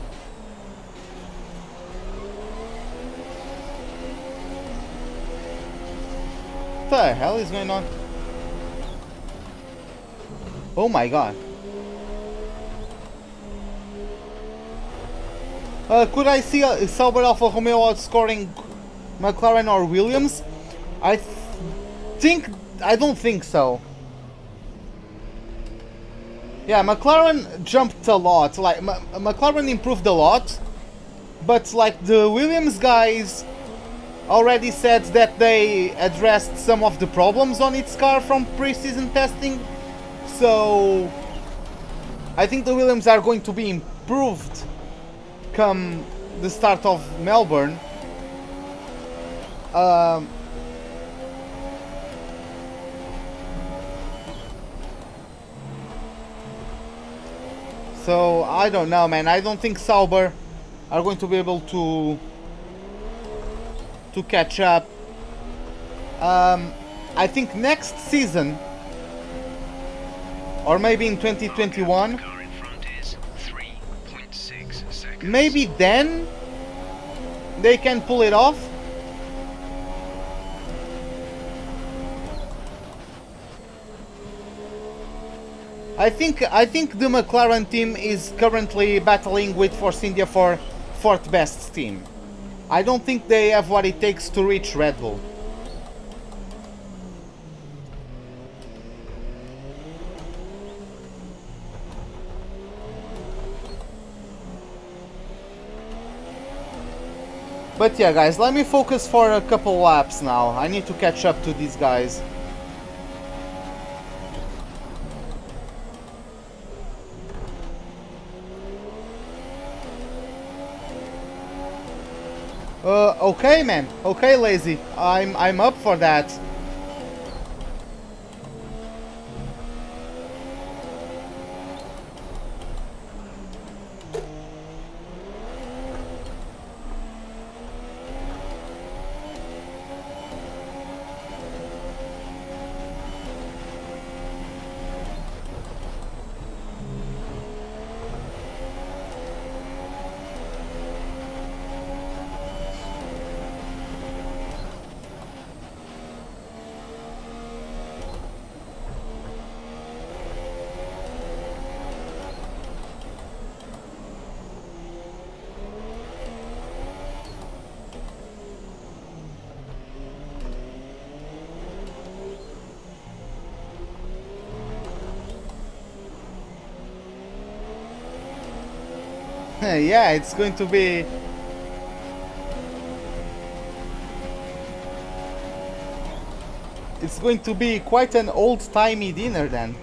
[SPEAKER 1] What the hell is going on? Oh my god. Could I see a Sauber Alfa Romeo outscoring McLaren or Williams? I don't think so. Yeah, McLaren jumped a lot. Like, McLaren improved a lot, but like the Williams guys already said that they addressed some of the problems on its car from pre-season testing. So I think the Williams are going to be improved come the start of Melbourne. So I don't know, man. I don't think Sauber are going to be able to catch up. I think next season, or maybe in 2021,
[SPEAKER 2] Car in front is 3.6 seconds.
[SPEAKER 1] maybe then they can pull it off. I think the McLaren team is currently battling with Force India for fourth best team. I don't think they have what it takes to reach Red Bull. But yeah, guys, let me focus for a couple laps now. I need to catch up to these guys. Okay, man. Okay, Lazy. I'm up for that. Yeah, it's going to be... It's going to be quite an old-timey dinner then.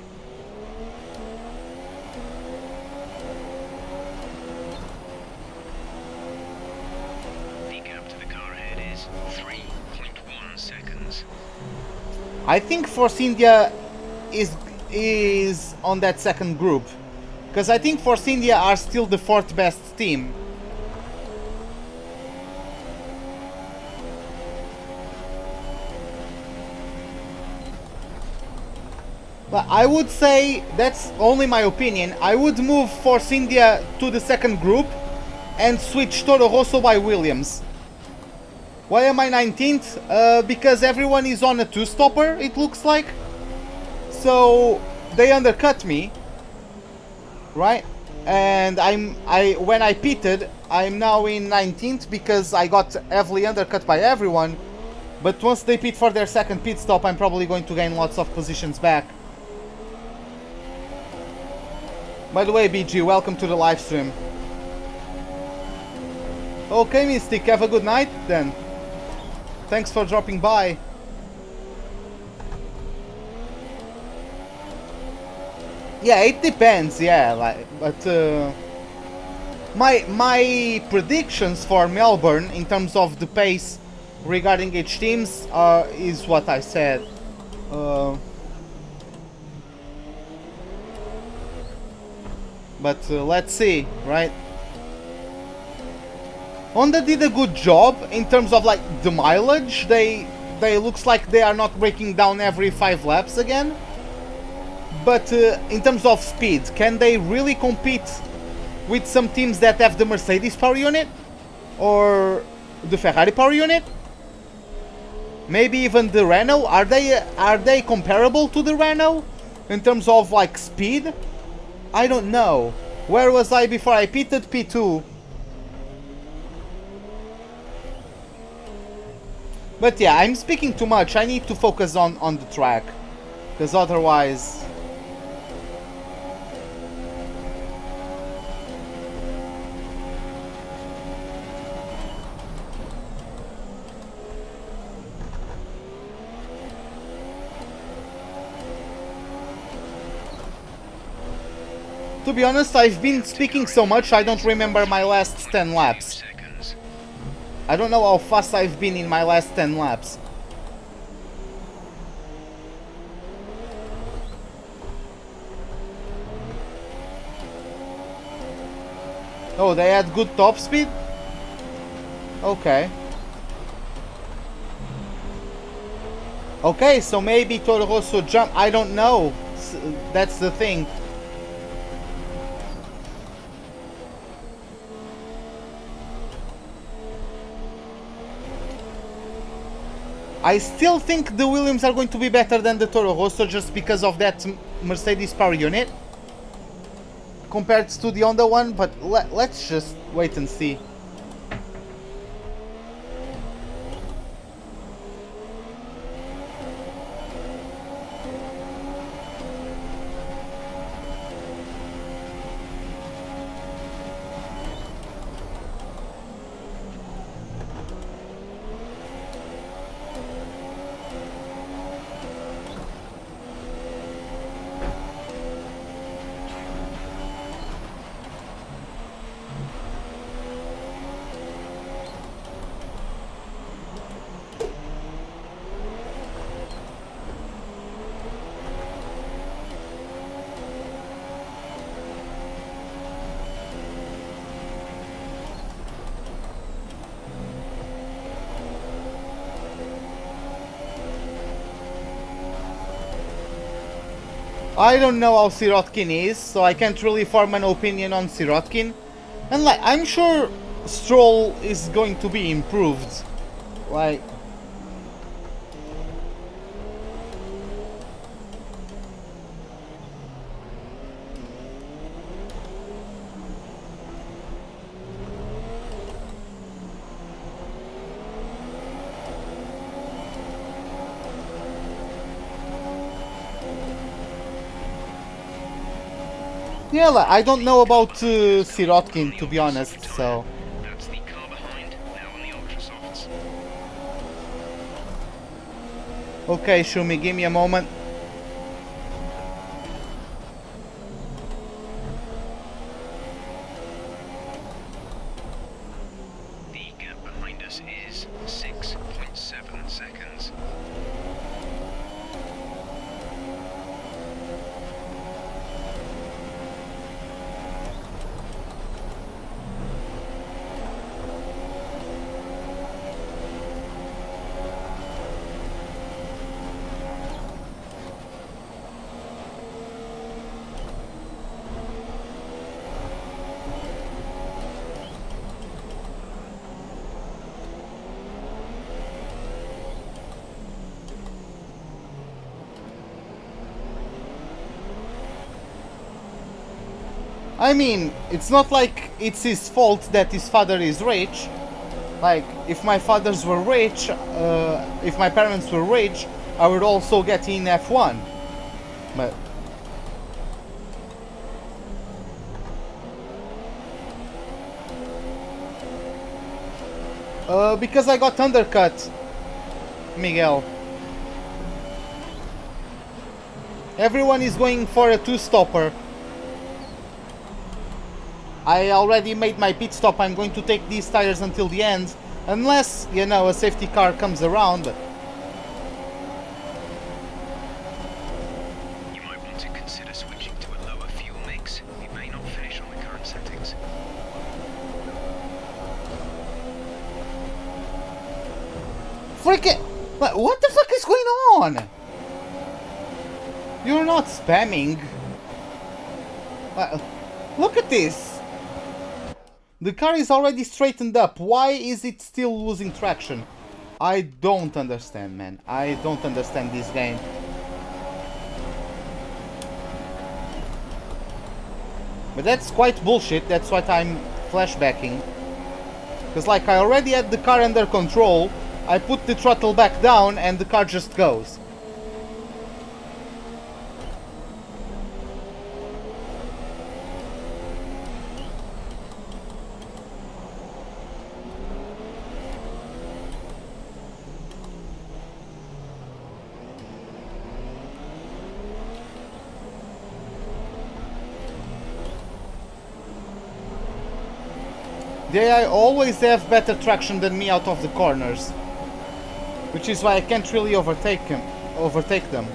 [SPEAKER 2] The gap to the car ahead is 3.1 seconds.
[SPEAKER 1] I think Force India is on that second group. Because I think Force India are still the fourth best team. But I would say, that's only my opinion, I would move Force India to the second group and switch Toro Rosso by Williams. Why am I 19th? Because everyone is on a two-stopper, it looks like. So they undercut me, right? And when I pitted, I'm now in 19th because I got heavily undercut by everyone. But once they pit for their second pit stop, I'm probably going to gain lots of positions back. By the way, BG, welcome to the live stream. Okay, Mystic, have a good night then. Thanks for dropping by. Yeah, it depends, yeah, like, but my predictions for Melbourne in terms of the pace regarding each teams is what I said. But let's see, right? Honda did a good job in terms of like the mileage. They looks like they are not breaking down every 5 laps again. But in terms of speed, can they really compete with some teams that have the Mercedes power unit or the Ferrari power unit? Maybe even the Renault. Are they comparable to the Renault in terms of like speed? I don't know. Where was I before I pitted? P2. But yeah, I'm speaking too much. I need to focus on the track, because otherwise... To be honest, I've been speaking so much I don't remember my last 10 laps. I don't know how fast I've been in my last 10 laps. Oh, they had good top speed? Okay. Okay, so maybe Toro Rosso jump. I don't know. That's the thing. I still think the Williams are going to be better than the Toro Rosso just because of that Mercedes power unit compared to the Honda one, but let's just wait and see. I don't know how Sirotkin is, so I can't really form an opinion on Sirotkin. And like, I'm sure Stroll is going to be improved. Like... Yeah, like, I don't know about Sirotkin, to be honest, so...
[SPEAKER 2] That's the car behind, now on the ultra softs.
[SPEAKER 1] Okay, Shumi, give me a moment.
[SPEAKER 2] The gap behind us is 6.7 seconds.
[SPEAKER 1] I mean, it's not like it's his fault that his father is rich. Like, if my fathers were rich, if my parents were rich, I would also get in F1. But... because I got undercut, Miguel. Everyone is going for a two-stopper. I already made my pit stop. I'm going to take these tires until the end. Unless, you know, a safety car comes around. But...
[SPEAKER 2] You might want to consider switching to a lower fuel mix. It may not finish on the current settings.
[SPEAKER 1] Freaking... What the fuck is going on? You're not spamming. Look at this. The car is already straightened up. Why is it still losing traction? I don't understand, man. I don't understand this game. But that's quite bullshit. That's what I'm flashbacking. Because, like, I already had the car under control. I put the throttle back down and the car just goes. They always have better traction than me out of the corners, which is why I can't really overtake them.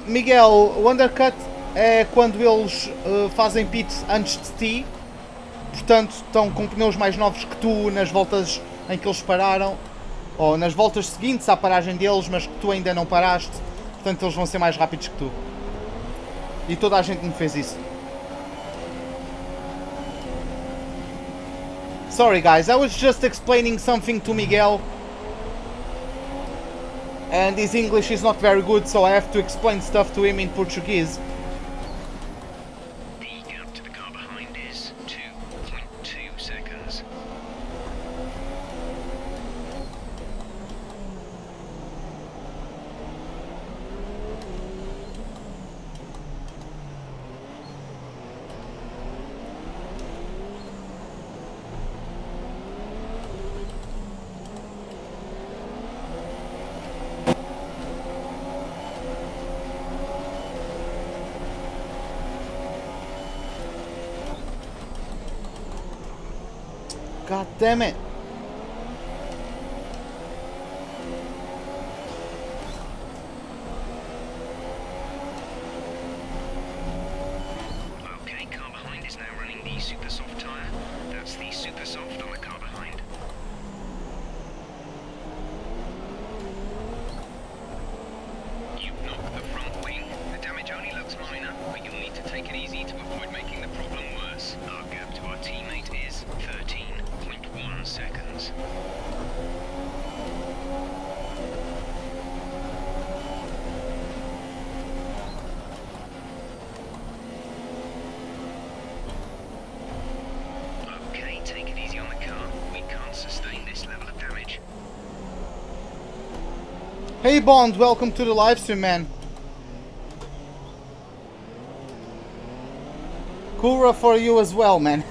[SPEAKER 1] Miguel, o undercut é quando eles fazem pit antes de ti, portanto estão com pneus mais novos que tu nas voltas em que eles pararam, ou nas voltas seguintes à paragem deles, mas que tu ainda não paraste, portanto eles vão ser mais rápidos que tu. E toda a gente me fez isso. Sorry guys, I was just explaining something to Miguel. And his English is not very good, so I have to explain stuff to him in Portuguese.
[SPEAKER 2] The gap to the car behind is 2.2 seconds.
[SPEAKER 1] God damn it.
[SPEAKER 2] Okay, car behind is now running the super soft tyre. That's the super soft on the car behind. You've knocked the front wing. The damage only looks minor, but you'll need to take it easy to avoid making the problem worse. Our gap to our teammate is 13.1 seconds. Okay, take it easy on the car. We can't sustain this level of damage.
[SPEAKER 1] Hey Bond, welcome to the live stream, man. Kura for you as well, man.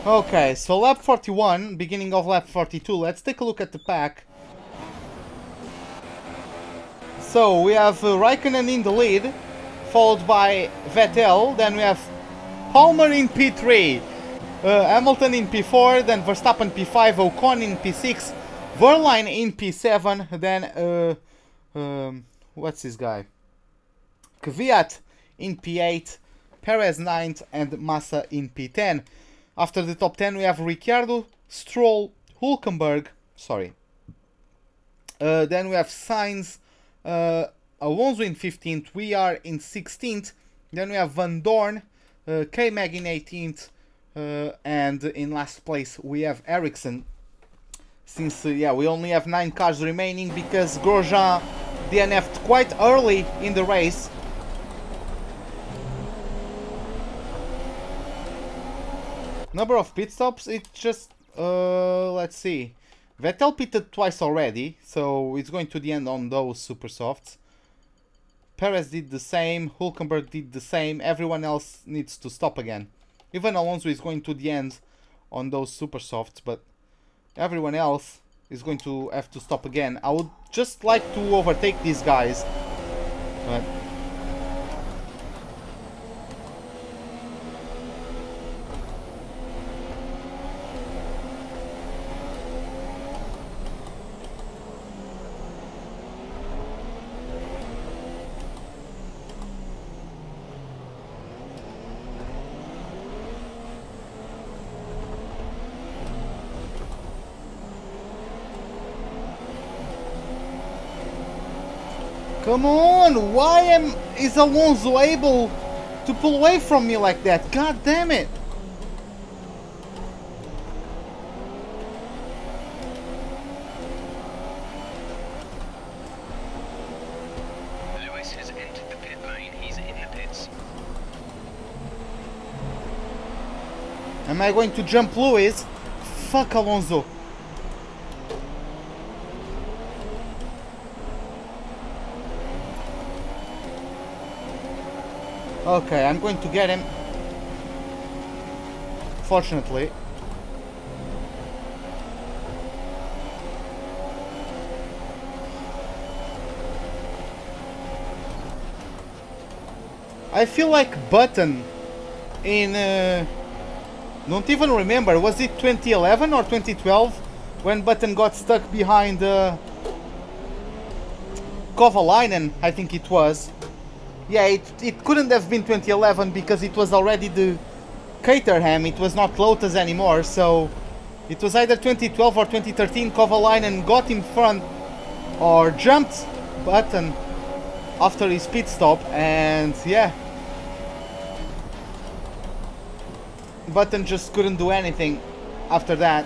[SPEAKER 1] Okay, so lap 41, beginning of lap 42. Let's take a look at the pack. So we have Raikkonen in the lead, followed by Vettel. Then we have Palmer in P3, Hamilton in P4, then Verstappen P5, Ocon in P6, Verline in P7, then what's this guy? Kvyat in P8, Perez 9th, and Massa in P10. After the top 10 we have Ricciardo, Stroll, Hülkenberg, sorry. Then we have Sainz, Alonso in 15th, we are in 16th. Then we have Van Dorn, K-Mag in 18th, and in last place we have Ericsson. Since yeah, we only have 9 cars remaining because Grosjean DNF'd quite early in the race. Number of pit stops, it's just let's see. Vettel pitted twice already, so it's going to the end on those super softs. Perez did the same, Hülkenberg did the same, everyone else needs to stop again. Even Alonso is going to the end on those super softs, but everyone else is going to have to stop again. I would just like to overtake these guys, but come on, why is Alonso able to pull away from me like that? God damn it!
[SPEAKER 2] Lewis has entered the pit lane. He's in the pits.
[SPEAKER 1] Am I going to jump Lewis? Fuck Alonso. Okay, I'm going to get him. Fortunately. I feel like Button in... don't even remember, was it 2011 or 2012? When Button got stuck behind Kovalainen, I think it was. Yeah, it couldn't have been 2011 because it was already the Caterham, it was not Lotus anymore, so it was either 2012 or 2013. Kovalainen got in front or jumped Button after his pit stop, and yeah, Button just couldn't do anything after that.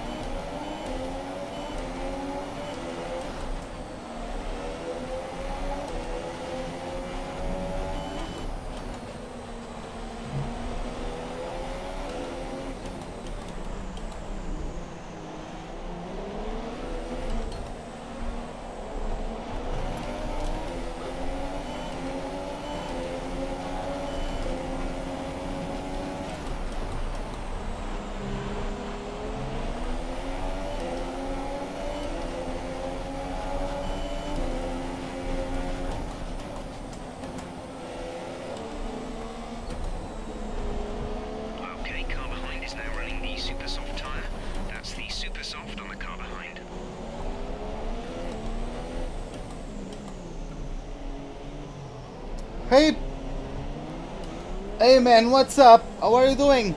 [SPEAKER 1] Hey man, what's up? How are you doing?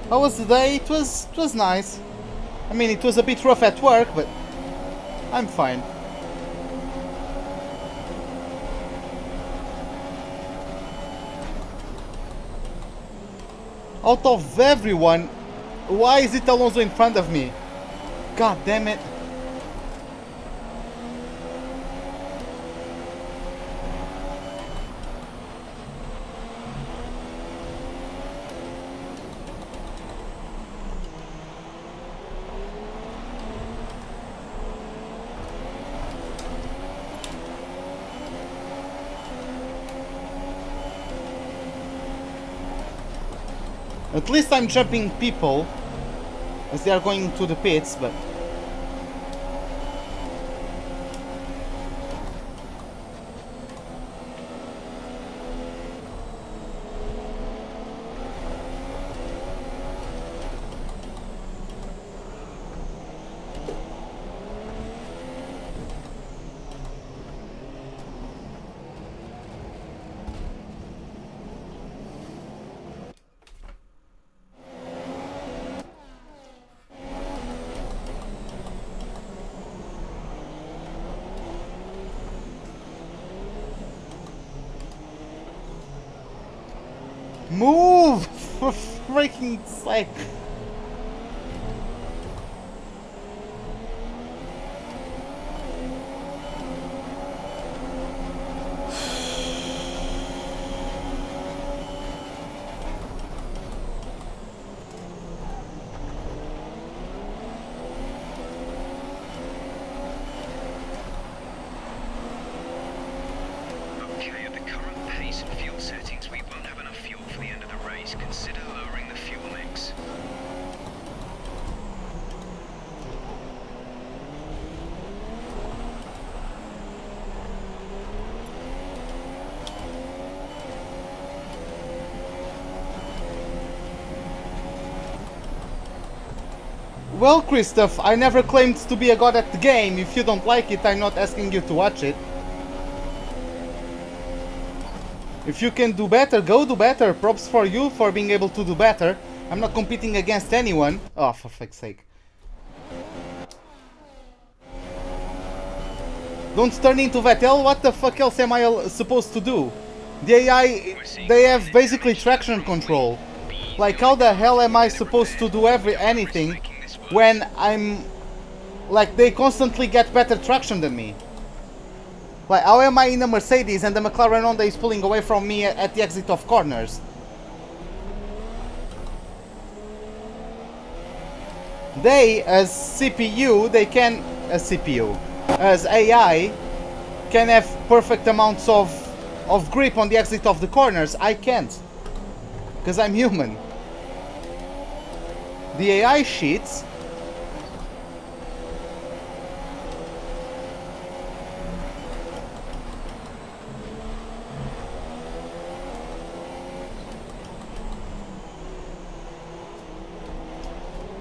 [SPEAKER 1] How was the day? It was nice. I mean, it was a bit rough at work, but I'm fine. Out of everyone, why is it Alonso in front of me? God damn it. At least I'm jumping people as they are going to the pits, but Move! For freaking sake!
[SPEAKER 2] Okay, at the current pace and fuel settings, we won't have enough fuel for the end of the race. Consider lowering the fuel mix.
[SPEAKER 1] Well, Christoph, I never claimed to be a god at the game. If you don't like it, I'm not asking you to watch it. If you can do better, go do better. Props for you for being able to do better. I'm not competing against anyone. Oh, for fuck's sake. Don't turn into Vettel. What the fuck else am I supposed to do? The AI, they have basically traction control. Like, how the hell am I supposed to do anything when I'm... Like, they constantly get better traction than me? Like, how am I in a Mercedes and the McLaren Honda is pulling away from me at the exit of corners? They, as CPU, they can... As CPU, as AI, can have perfect amounts of grip on the exit of the corners. I can't. Because I'm human. The AI shits.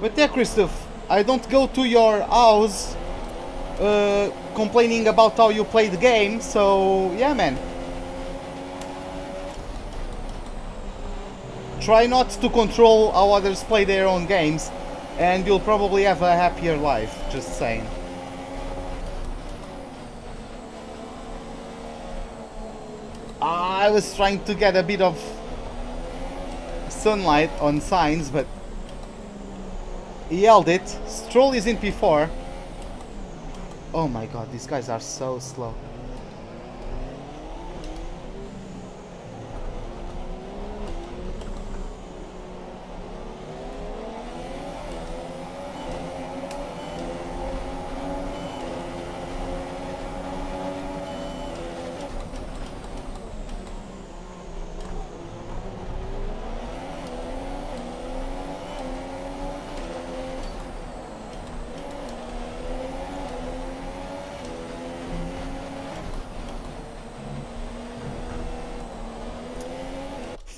[SPEAKER 1] But yeah, Christoph, I don't go to your house complaining about how you play the game, so yeah, man. Try not to control how others play their own games, and you'll probably have a happier life, just saying. I was trying to get a bit of sunlight on signs, but he held it. Stroll is in P4. Oh my god, these guys are so slow.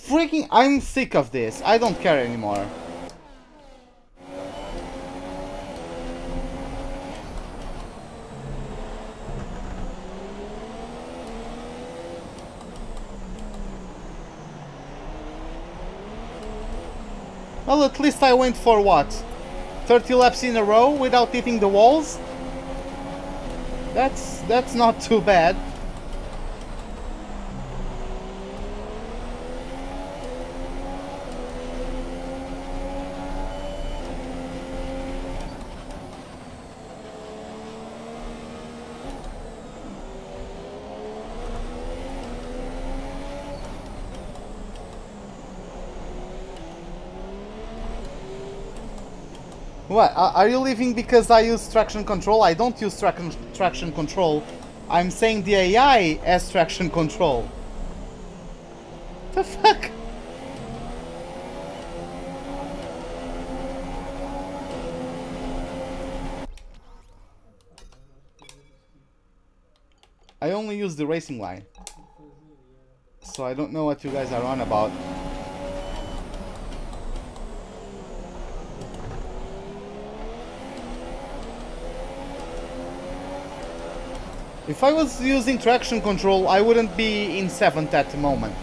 [SPEAKER 1] Freaking, I'm sick of this. I don't care anymore. Well, at least I went for what? 30 laps in a row without hitting the walls? That's not too bad. What? Are you leaving because I use traction control? I don't use traction control. I'm saying the AI has traction control. The fuck? I only use the racing line. So I don't know what you guys are on about. If I was using traction control, I wouldn't be in 7th at the moment.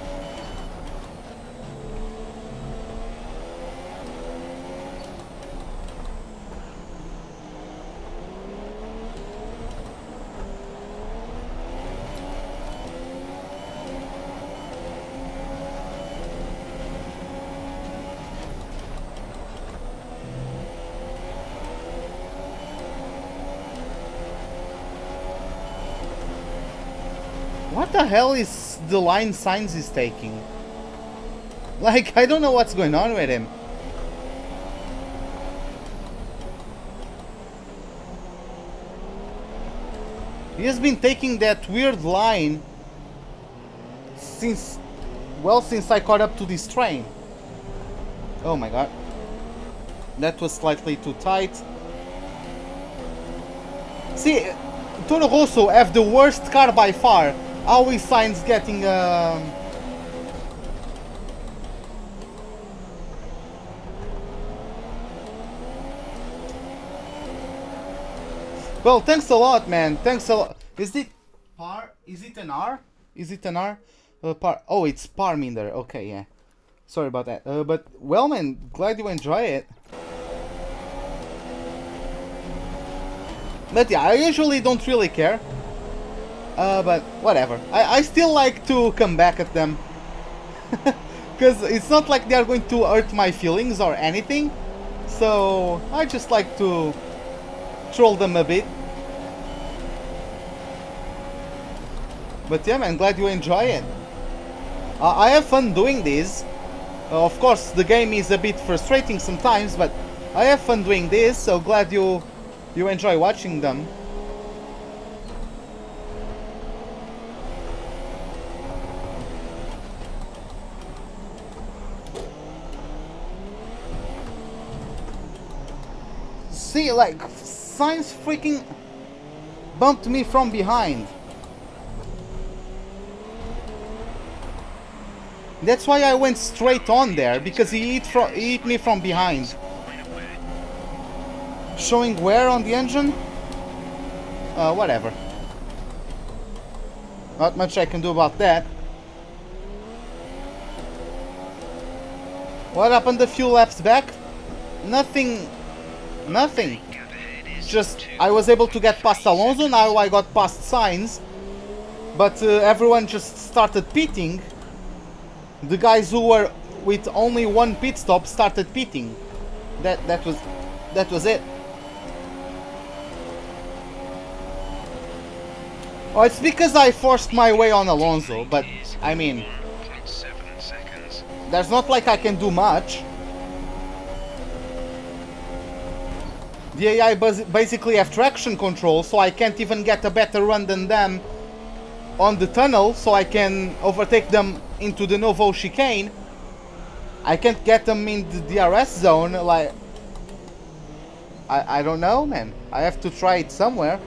[SPEAKER 1] What the hell is the line Sainz is taking? Like, I don't know what's going on with him. He has been taking that weird line since, well, since I caught up to this train. Oh my god. That was slightly too tight. See, Toro Rosso have the worst car by far. How is Sainz getting Well, thanks a lot, man. Thanks a lot. Is it par? Is it an R? Is it an R? Par. Oh, it's Parminder. Okay, yeah. Sorry about that. But, well, man, glad you enjoy it. But yeah, I usually don't really care. But whatever. I still like to come back at them. Because it's not like they are going to hurt my feelings or anything. So I just like to troll them a bit. But yeah, man, glad you enjoy it. I have fun doing this. Of course, the game is a bit frustrating sometimes, but I have fun doing this, so glad you enjoy watching them. See, like, Sainz freaking bumped me from behind. That's why I went straight on there, because he hit me from behind. Showing wear on the engine? Whatever. Not much I can do about that. What happened a few laps back? Nothing. Nothing. Just, I was able to get past Alonso, now I got past Sainz. But everyone just started pitting. The guys who were with only one pit stop started pitting. That was it. Oh, it's because I forced my way on Alonso, but I mean, there's not like I can do much. The AI basically have traction control, so I can't even get a better run than them on the tunnel, so I can overtake them into the Novo chicane. I can't get them in the DRS zone, like... I don't know, man. I have to try it somewhere.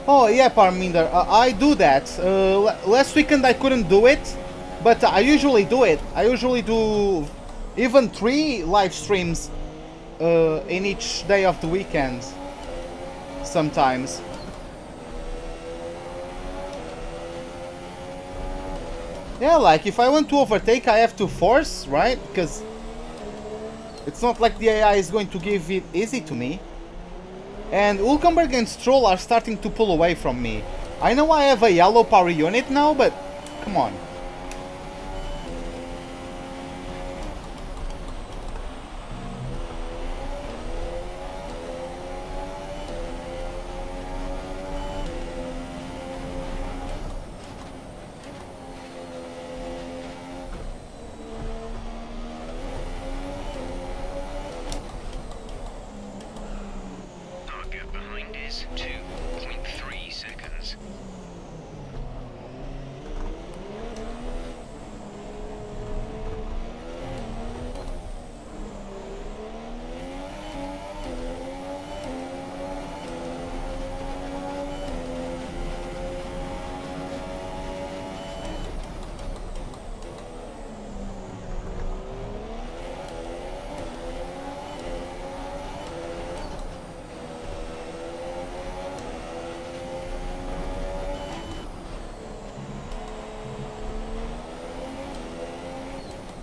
[SPEAKER 1] Oh yeah, Parminder, I do that. Last weekend I couldn't do it, but I usually do it. I usually do even 3 live streams in each day of the weekend, sometimes. Yeah, like if I want to overtake I have to force, right? Because it's not like the AI is going to give it easy to me. And Hülkenberg and Stroll are starting to pull away from me. I know I have a yellow power unit now, but come on.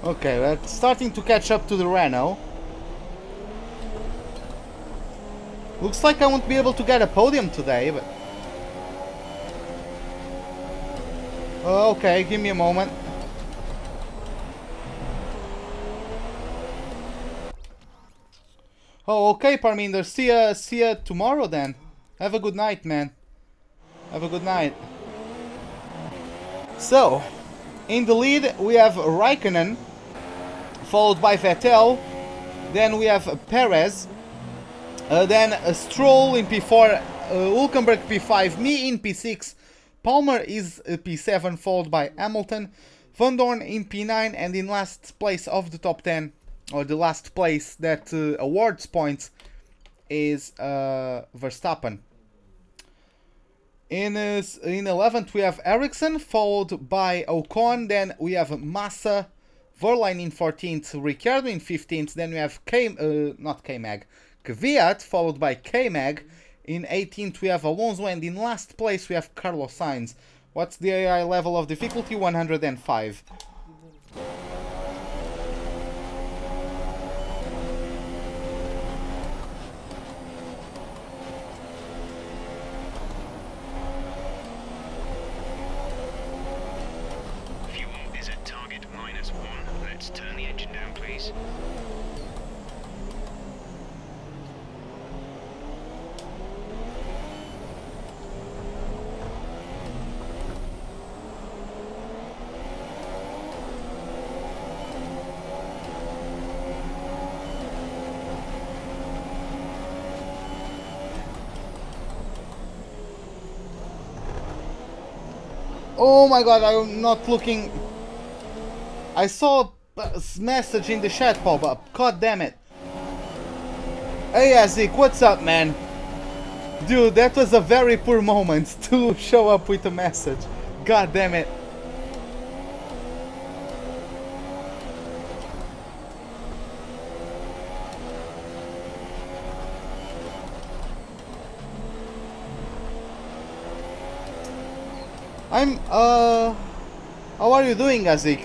[SPEAKER 1] Okay, we're starting to catch up to the Renault. Looks like I won't be able to get a podium today, but... Okay, give me a moment. Oh, okay, Parminder. See ya tomorrow then. Have a good night, man. Have a good night. So, in the lead we have Raikkonen, followed by Vettel. Then we have Perez. Then Stroll in P4, Hülkenberg P5, me in P6. Palmer is P7, followed by Hamilton. Van Dorn in P9, and in last place of the top 10, or the last place that awards points, is Verstappen. In 11th we have Ericsson, followed by Ocon. Then we have Massa, Verline in 14th, Ricciardo in 15th. Then we have Kvyat, followed by K-Mag. In 18th we have Alonso, and in last place we have Carlos Sainz. What's the AI level of difficulty? 105.
[SPEAKER 2] Fuel is at target -1. Let's turn the engine down, please.
[SPEAKER 1] Oh my god, I'm not looking. I saw a message in the chat pop-up. God damn it. Hey Azik, what's up, man? Dude, that was a very poor moment to show up with a message. God damn it. How are you doing, Azik?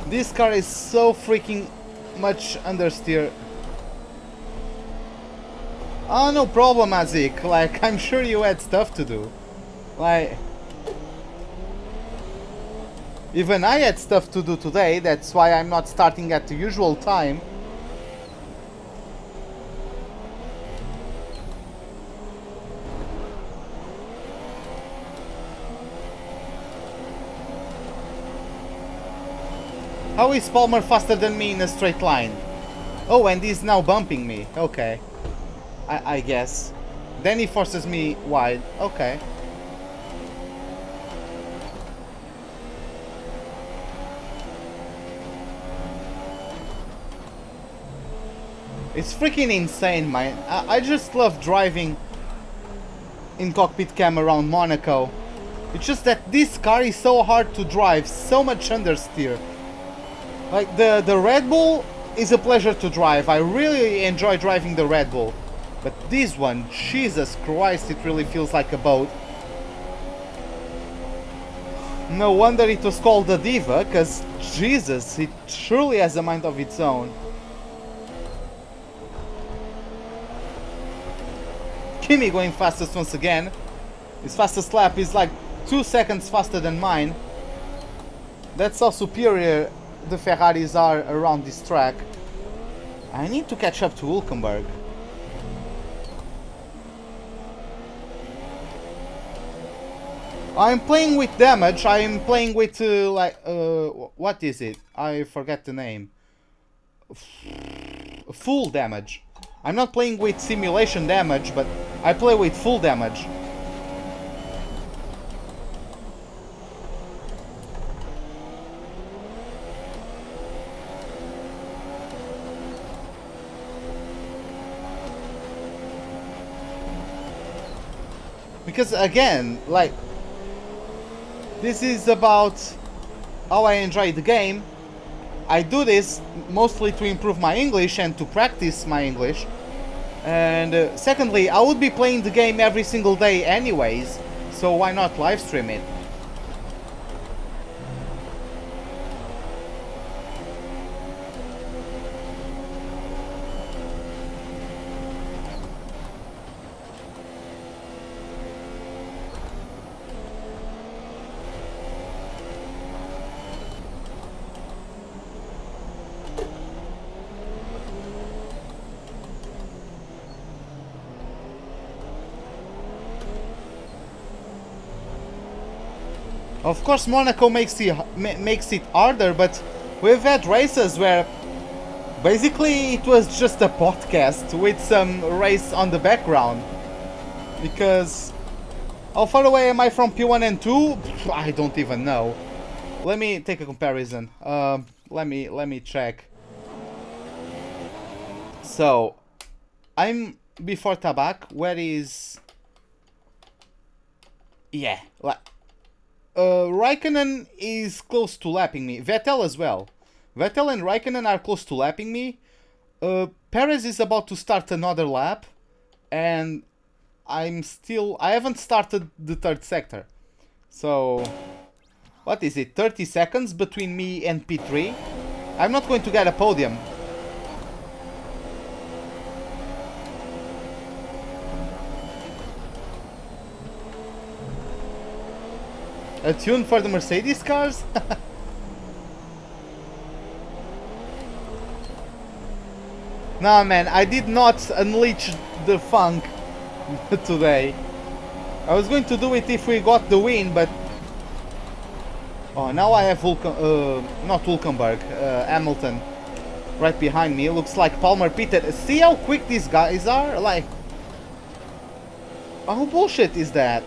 [SPEAKER 1] This car is so freaking much understeer. Oh, no problem, Azik. Like, I'm sure you had stuff to do. Like, even I had stuff to do today. That's why I'm not starting at the usual time. How is Palmer faster than me in a straight line? Oh, and he's now bumping me. Okay. I guess. Then he forces me wide. Okay. It's freaking insane, man. I just love driving in cockpit cam around Monaco. It's just that this car is so hard to drive, so much understeer. Like, the Red Bull is a pleasure to drive. I really enjoy driving the Red Bull. But this one, Jesus Christ, it really feels like a boat. No wonder it was called the Diva, because Jesus, it surely has a mind of its own. Kimi going fastest once again. His fastest lap is like 2 seconds faster than mine. That's how superior the Ferraris are around this track. I need to catch up to Hülkenberg. I'm playing with damage. I'm playing with what is it? I forget the name. Full damage. I'm not playing with simulation damage, but I play with full damage. Because again, like, this is about how I enjoy the game. I do this mostly to improve my English and to practice my English. And secondly, I would be playing the game every single day anyways, so why not live stream it? Of course, Monaco makes it harder, but we've had races where basically it was just a podcast with some race on the background. Because how far away am I from P1 and 2? I don't even know. Let me take a comparison. Let me check. So I'm before Tabak. Where is? Yeah. Raikkonen is close to lapping me. Vettel as well. Vettel and Raikkonen are close to lapping me. Perez is about to start another lap, and I haven't started the third sector. So, what is it? 30 seconds between me and P3? I'm not going to get a podium. A tune for the Mercedes cars? Nah, man, I did not unleash the funk today. I was going to do it if we got the win, but... Oh, now I have not Hulkenberg, Hamilton right behind me. It looks like Palmer pitted. See how quick these guys are? Like... How bullshit is that?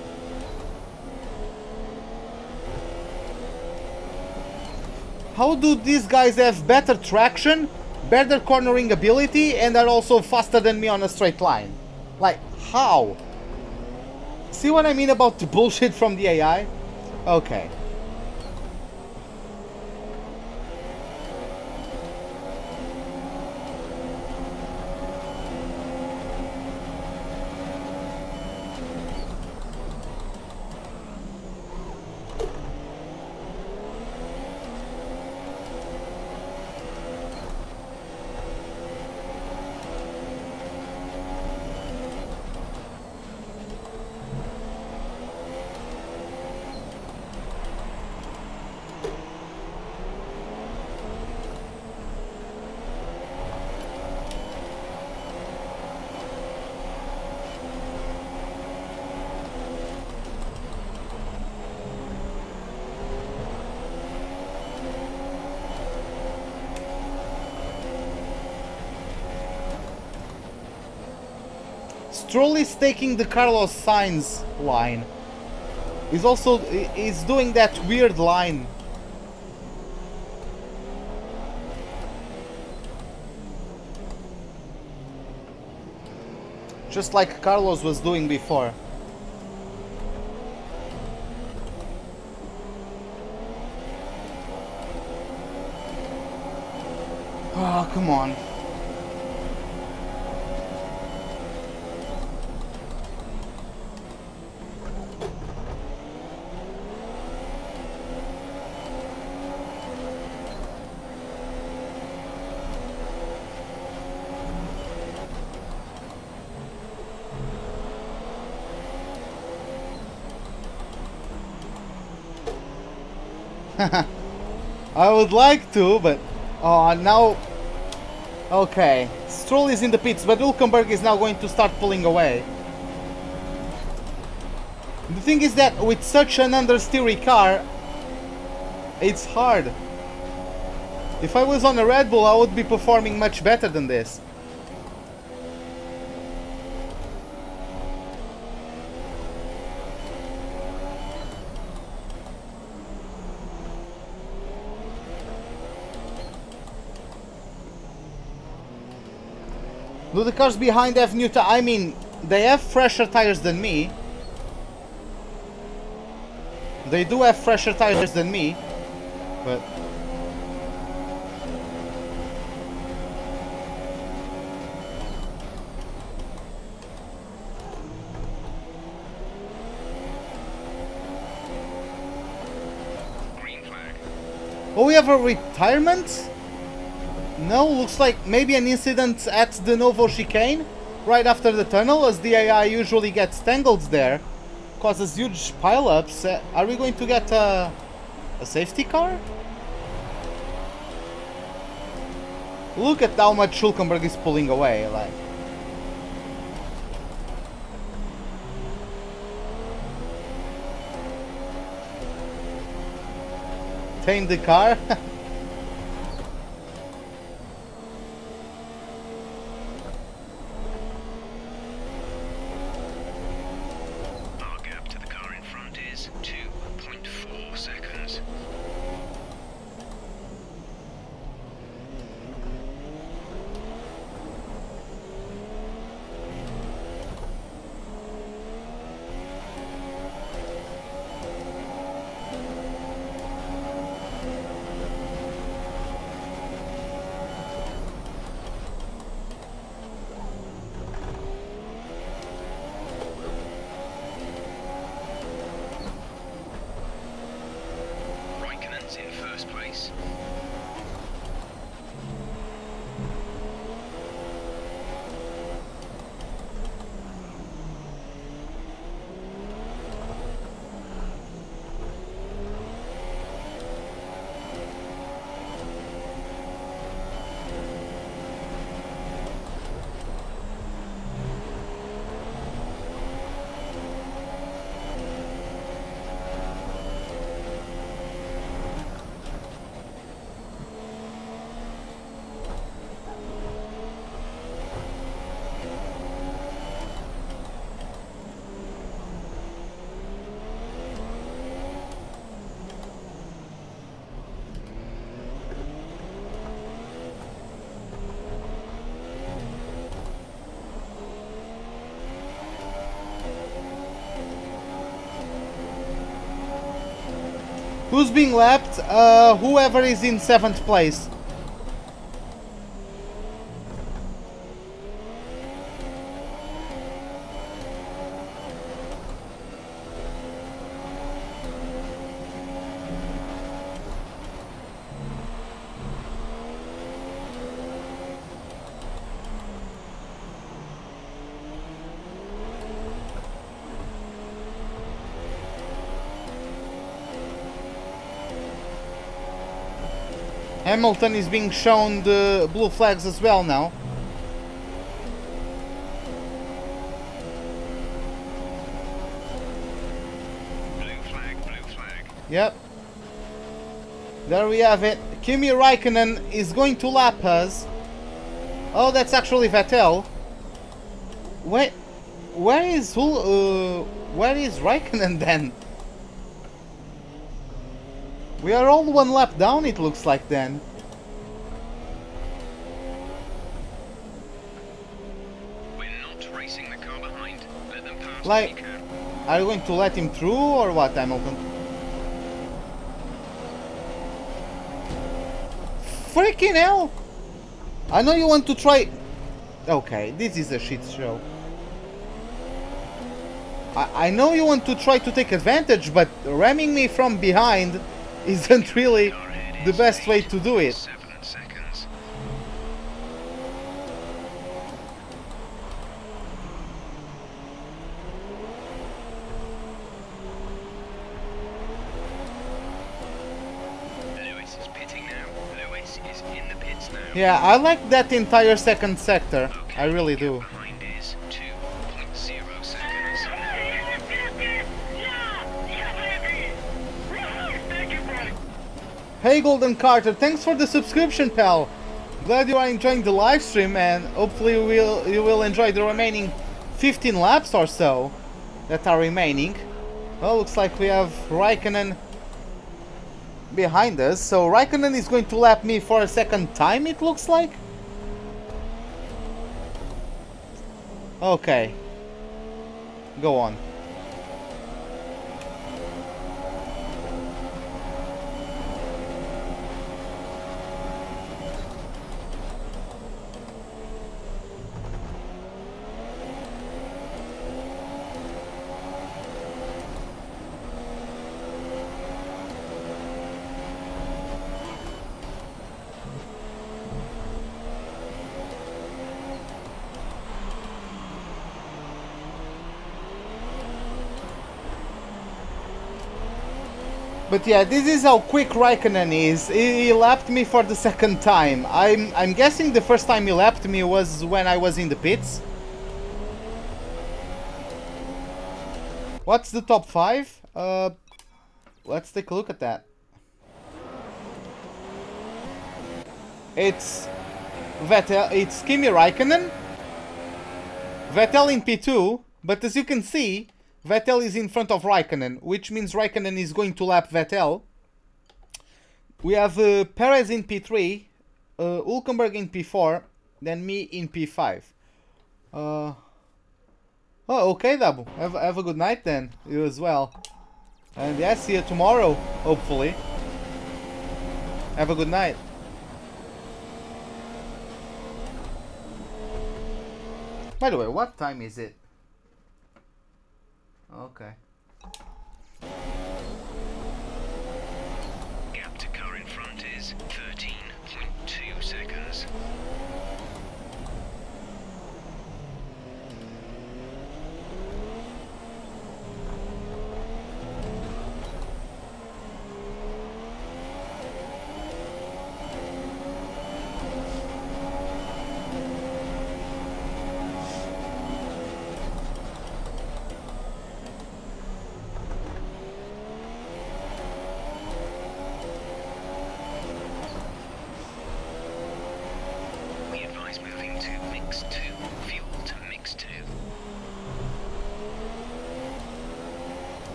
[SPEAKER 1] How do these guys have better traction, better cornering ability, and are also faster than me on a straight line? Like, how? See what I mean about the bullshit from the AI? Okay. Stroll is taking the Carlos Sainz line. He's doing that weird line. Just like Carlos was doing before. Oh, come on. I would like to, but now... Okay, Stroll is in the pits, but Hulkenberg is now going to start pulling away. The thing is that with such an understeery car, it's hard. If I was on a Red Bull, I would be performing much better than this. Do the cars behind have new tires? I mean, they have fresher tires than me. They do have fresher tires than me, but...
[SPEAKER 2] Green flag.
[SPEAKER 1] Oh, we have a retirement? No, looks like maybe an incident at the Novo chicane, right after the tunnel, as the AI usually gets tangled there. Causes huge pile-ups. Are we going to get a safety car? Look at how much Hulkenberg is pulling away, like... maintain the car.
[SPEAKER 2] Our gap to the car in front is 2.4 seconds. In first place.
[SPEAKER 1] Who's being lapped? Whoever is in 7th place. Hamilton is being shown the blue flags as well now.
[SPEAKER 2] Blue flag, blue flag.
[SPEAKER 1] Yep. There we have it. Kimi Raikkonen is going to lap us. Oh, that's actually Vettel. Where is Raikkonen then? We are all one lap down, it looks like then.
[SPEAKER 2] We're not racing the car behind. Let them pass.
[SPEAKER 1] Like, are you going to let him through or what, Hamilton? Freaking hell! I know you want to try... Okay, this is a shit show. I know you want to try to take advantage, but ramming me from behind isn't really the best way to do it.
[SPEAKER 2] 7 seconds. Lewis is pitting now. Lewis is in the pits now.
[SPEAKER 1] Yeah, I like that entire second sector.
[SPEAKER 2] Okay,
[SPEAKER 1] I really do.
[SPEAKER 2] behind is 2.0 seconds.
[SPEAKER 1] Hey Golden Carter, thanks for the subscription, pal. Glad you are enjoying the live stream, and hopefully you will enjoy the remaining 15 laps or so that are remaining. Well, looks like we have Raikkonen behind us, so Raikkonen is going to lap me for a second time, it looks like. Okay, go on. But yeah, this is how quick Raikkonen is. He lapped me for the second time. I'm guessing the first time he lapped me was when I was in the pits. What's the top 5? Let's take a look at that. it's Vettel, it's Kimi Raikkonen, Vettel in P2, but as you can see, Vettel is in front of Raikkonen, which means Raikkonen is going to lap Vettel. We have Perez in P3, Hülkenberg in P4, then me in P5. Oh, okay, Dabu. Have a good night then. You as well. And yeah, see you tomorrow, hopefully. Have a good night. By the way, what time is it? Okay.
[SPEAKER 2] Gap to car in front is 13.2 seconds.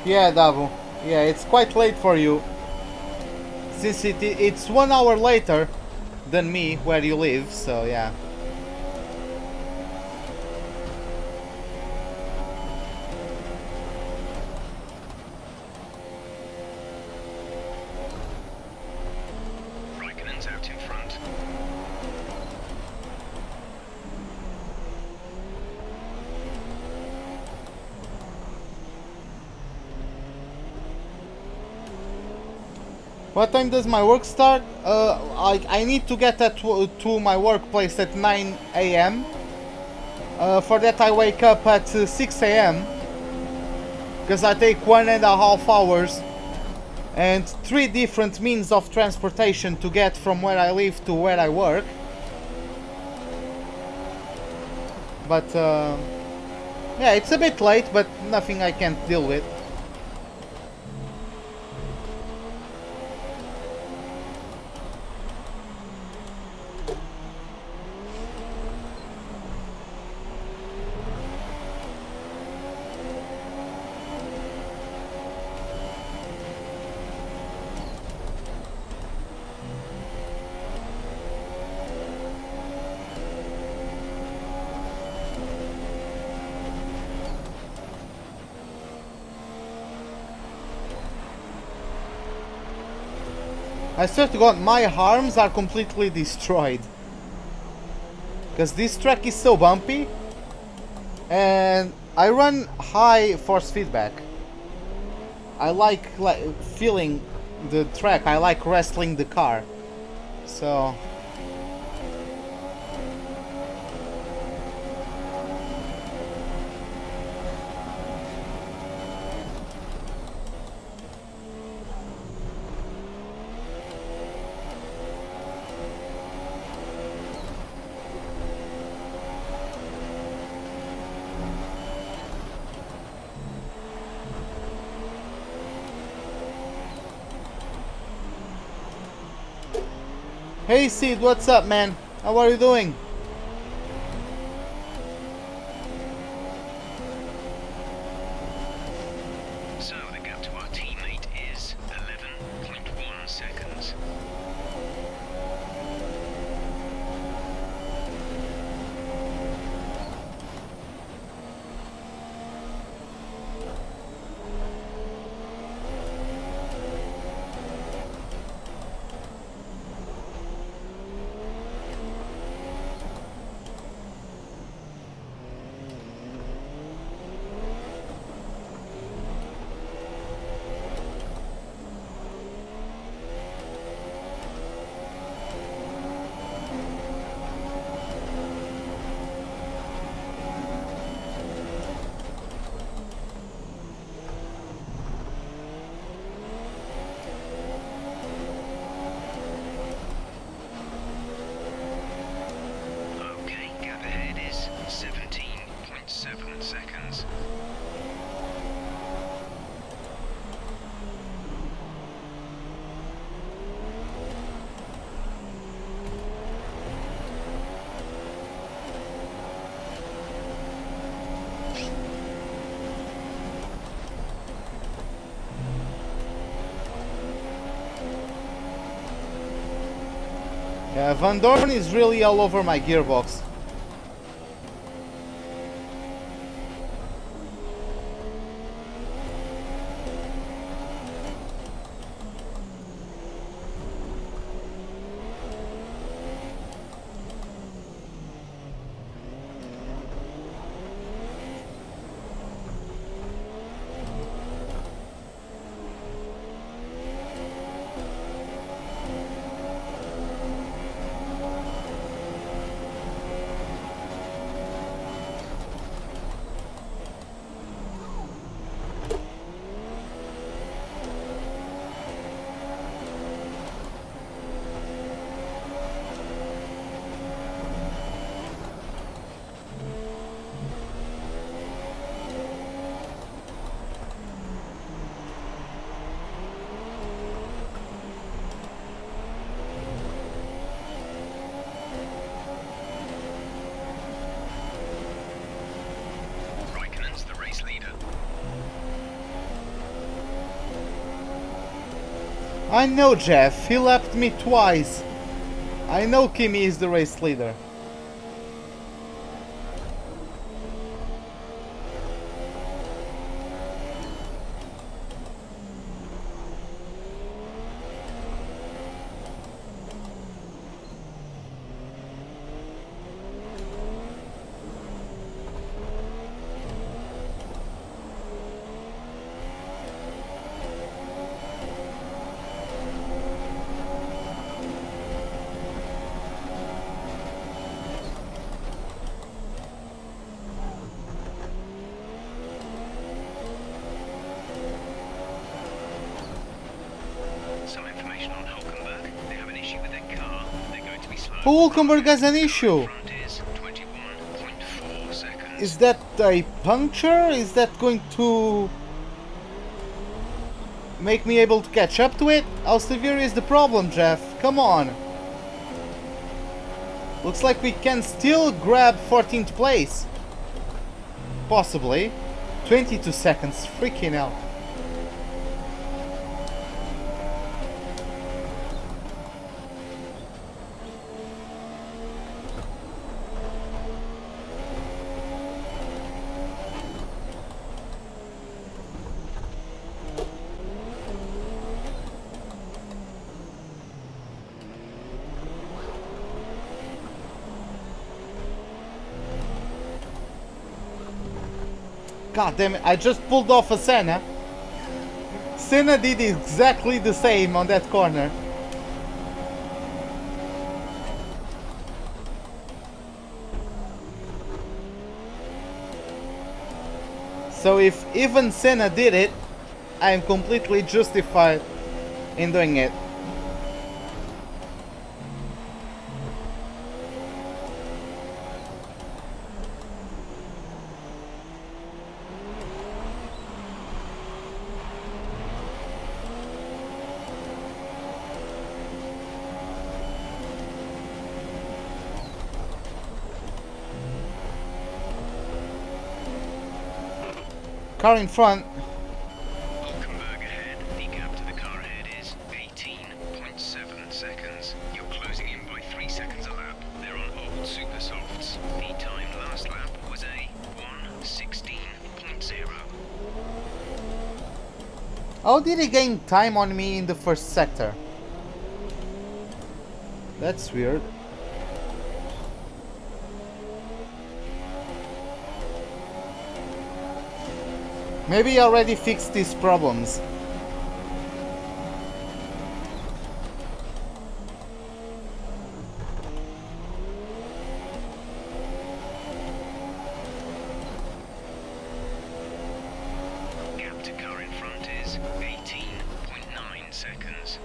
[SPEAKER 1] Yeah, Dabu. Yeah, it's quite late for you. Since it's 1 hour later than me where you live, so yeah.
[SPEAKER 2] Raikkonen's out in front.
[SPEAKER 1] What time does my work start? I need to get to my workplace at 9 AM. For that I wake up at 6 AM. Because I take 1.5 hours and 3 different means of transportation to get from where I live to where I work. But yeah, it's a bit late, but nothing I can't deal with. I swear to God, my arms are completely destroyed. Because this track is so bumpy. And I run high force feedback. I like feeling the track. I like wrestling the car. So... Hey Sid, what's up, man? How are you doing?
[SPEAKER 2] So the gap to our teammate is 11.1 seconds.
[SPEAKER 1] Yeah, Van Dorn is really all over my gearbox.
[SPEAKER 2] Raikkonen's the race leader.
[SPEAKER 1] I know, Jeff. He lapped me twice. I know Kimi is the race leader.
[SPEAKER 2] Some information on Hulkenberg. They have an issue with their car. They're going to be slow.
[SPEAKER 1] Hulkenberg has an issue.
[SPEAKER 2] Front is 21.4 seconds.
[SPEAKER 1] Is that a puncture? Is that going to make me able to catch up to it? How severe is the problem, Jeff? Come on. Looks like we can still grab 14th place. Possibly. 22 seconds. Freaking hell. God damn it, I just pulled off a Senna. Senna did exactly the same on that corner. So if even Senna did it, I am completely justified in doing it. Car in front.
[SPEAKER 2] Hulkenberg ahead. The gap to the car ahead is 18.7 seconds. You're closing in by 3 seconds a lap. They're on old super softs. The time last lap was a 1:16.0.
[SPEAKER 1] How did he gain time on me in the first sector? That's weird. Maybe he already fixed these problems.
[SPEAKER 2] Gap to car in front is 18.9 seconds.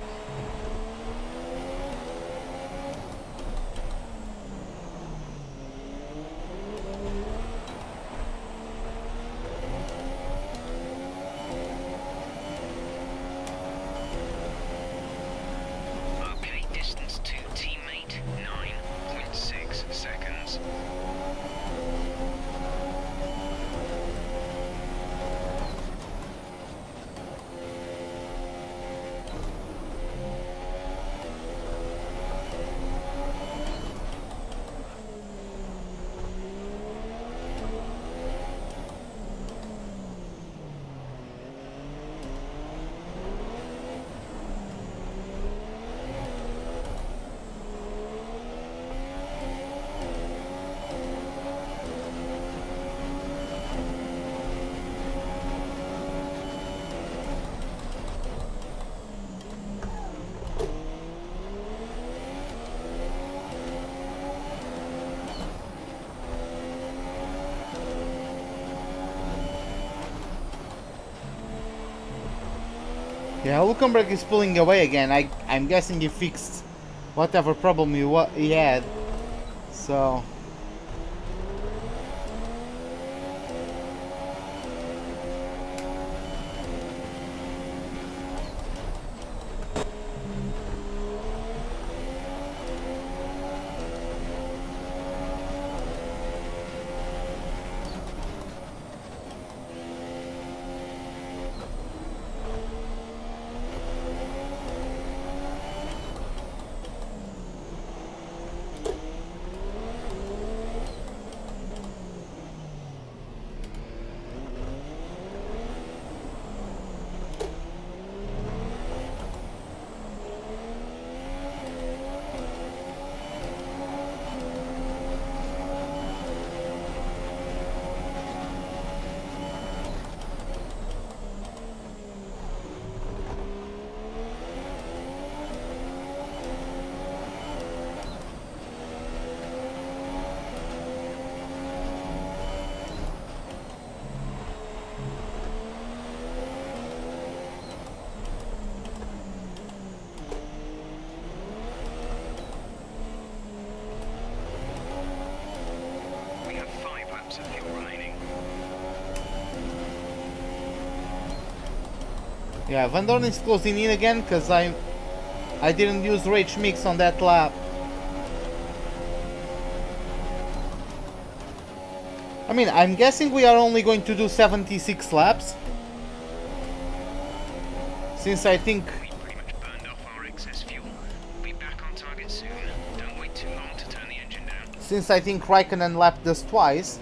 [SPEAKER 1] Yeah, Hülkenberg is pulling away again. I'm guessing he fixed whatever problem he had. So...
[SPEAKER 2] We have 5 laps of fuel remaining.
[SPEAKER 1] Yeah, Van Dorn is closing in again because I didn't use Rage Mix on that lap. I mean, I'm guessing we are only going to do 76 laps. Since I think...
[SPEAKER 2] We pretty much burned off our excess fuel. We'll be back on target soon. Don't wait too long to turn the engine down.
[SPEAKER 1] Since I think Raikkonen lapped us twice.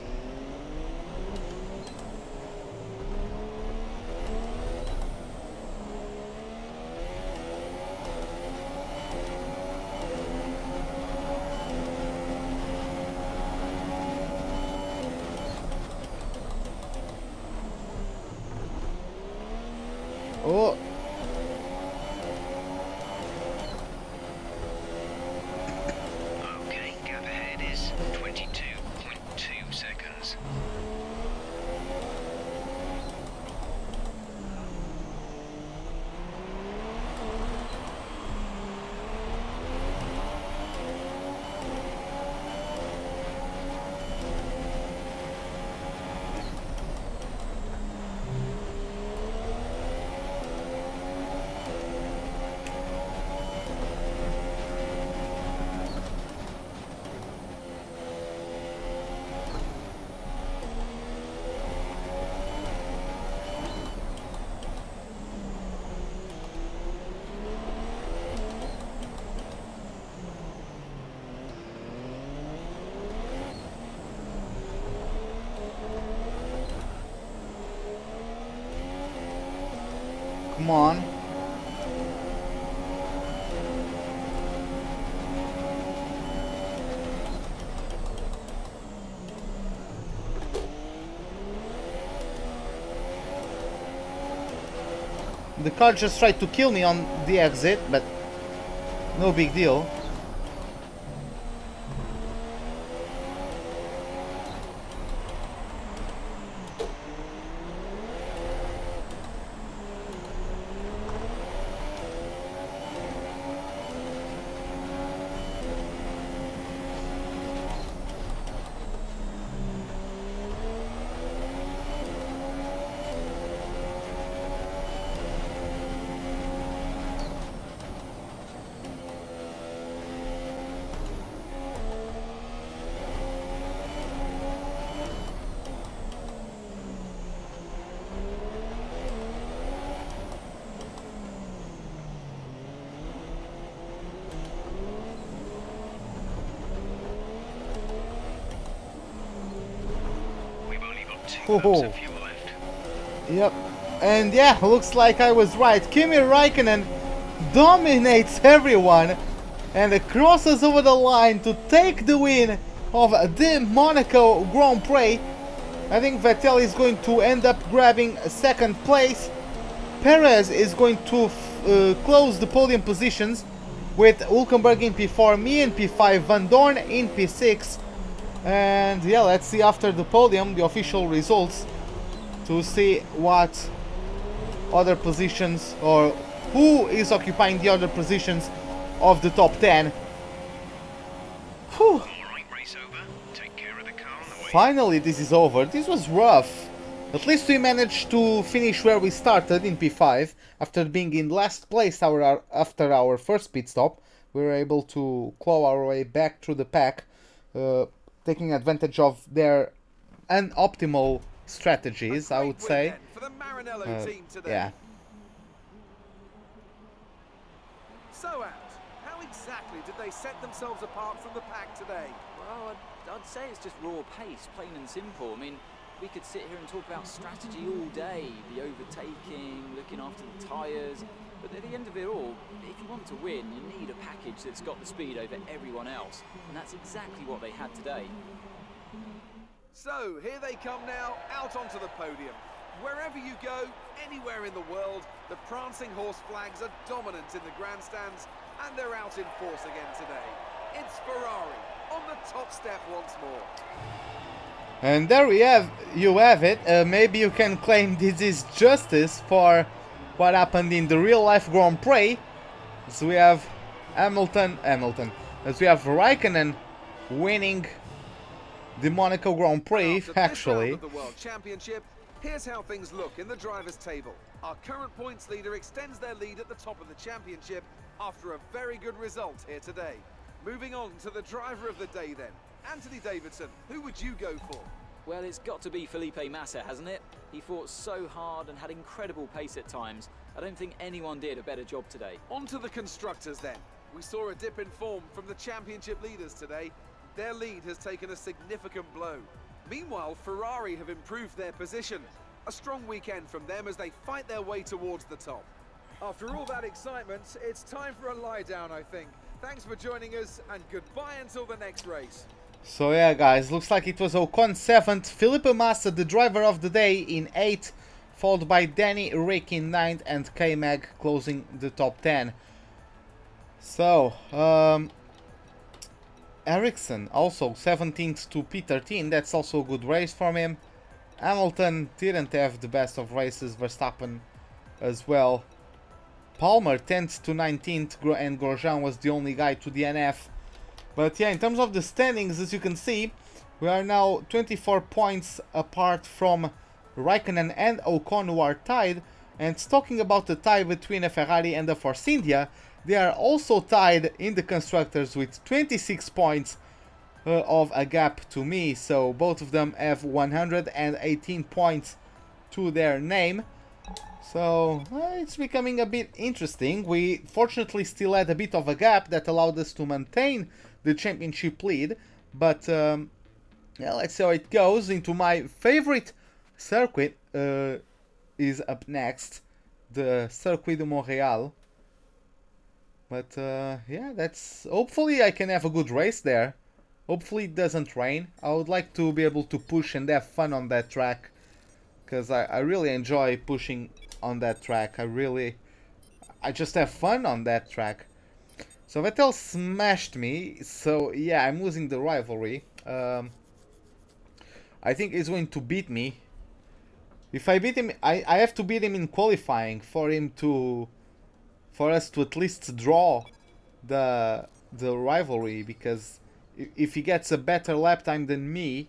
[SPEAKER 1] Oh.
[SPEAKER 2] Okay, gap ahead is 22.2 seconds.
[SPEAKER 1] Come on. The car just tried to kill me on the exit, but no big deal.
[SPEAKER 2] We've only got 2 laps of fuel left.
[SPEAKER 1] Yep. And yeah, looks like I was right. Kimi Raikkonen dominates everyone and crosses over the line to take the win of the Monaco Grand Prix. I think Vettel is going to end up grabbing second place. Perez is going to close the podium positions with Hülkenberg in P4, me in P5, Van Dorn in P6. And yeah, let's see after the podium the official results to see what other positions, or who is occupying the other positions of the top 10. Whew.
[SPEAKER 2] All right, race over. Take care of the car on the way.
[SPEAKER 1] Finally, this is over. This was rough. At least we managed to finish where we started in P5. After being in last place after our first pit stop, we were able to claw our way back through the pack, taking advantage of their unoptimal strategies, I would say.
[SPEAKER 3] For the Maranello team today.
[SPEAKER 1] Yeah.
[SPEAKER 3] So, Ant, how exactly did they set themselves apart from the pack today?
[SPEAKER 5] Well, I'd say it's just raw pace, plain and simple. I mean, we could sit here and talk about strategy all day, the overtaking, looking after the tyres, but at the end of it all, if you want to win, you need a package that's got the speed over everyone else, and that's exactly what they had today.
[SPEAKER 3] So, here they come now, out onto the podium. Wherever you go, anywhere in the world, the prancing horse flags are dominant in the grandstands, and they're out in force again today. It's Ferrari on the top step once more.
[SPEAKER 1] And there you have it. Maybe you can claim this is justice for what happened in the real-life Grand Prix. So we have Hamilton, as we have Raikkonen winning the Monaco Grand Prix,
[SPEAKER 3] After
[SPEAKER 1] actually.
[SPEAKER 3] this round of the World Championship, here's how things look in the drivers' table. Our current points leader extends their lead at the top of the championship after a very good result here today. Moving on to the driver of the day then. Anthony Davidson, who would you go for?
[SPEAKER 5] Well, it's got to be Felipe Massa, hasn't it? He fought so hard and had incredible pace at times. I don't think anyone did a better job today.
[SPEAKER 3] On to the constructors then. We saw a dip in form from the championship leaders today. Their lead has taken a significant blow. Meanwhile, Ferrari have improved their position. A strong weekend from them as they fight their way towards the top. After all that excitement, it's time for a lie down, I think. Thanks for joining us, and goodbye until the next race.
[SPEAKER 1] So yeah, guys, looks like it was Ocon 7th, Felipe Massa, the driver of the day, in 8th, followed by Danny Rick in 9th, and K-Mag closing the top 10. So, Ericsson also 17th to P13, that's also a good race from him. Hamilton didn't have the best of races, Verstappen as well. Palmer 10th to 19th, and Grosjean was the only guy to DNF. But yeah, in terms of the standings, as you can see, we are now 24 points apart from Raikkonen and Ocon, who are tied. And talking about the tie between a Ferrari and a Force India, they are also tied in the constructors with 26 points of a gap to me. So both of them have 118 points to their name. So it's becoming a bit interesting. We fortunately still had a bit of a gap that allowed us to maintain the championship lead. But yeah, let's see how it goes. Into my favorite circuit is up next, the Circuit de Montréal. But yeah, that's hopefully I can have a good race there. Hopefully it doesn't rain. I would like to be able to push and have fun on that track, because I really enjoy pushing on that track. I just have fun on that track. So Vettel smashed me, so yeah, I'm losing the rivalry. I think he's going to beat me. If I beat him, I have to beat him in qualifying for us to at least draw the rivalry, because if he gets a better lap time than me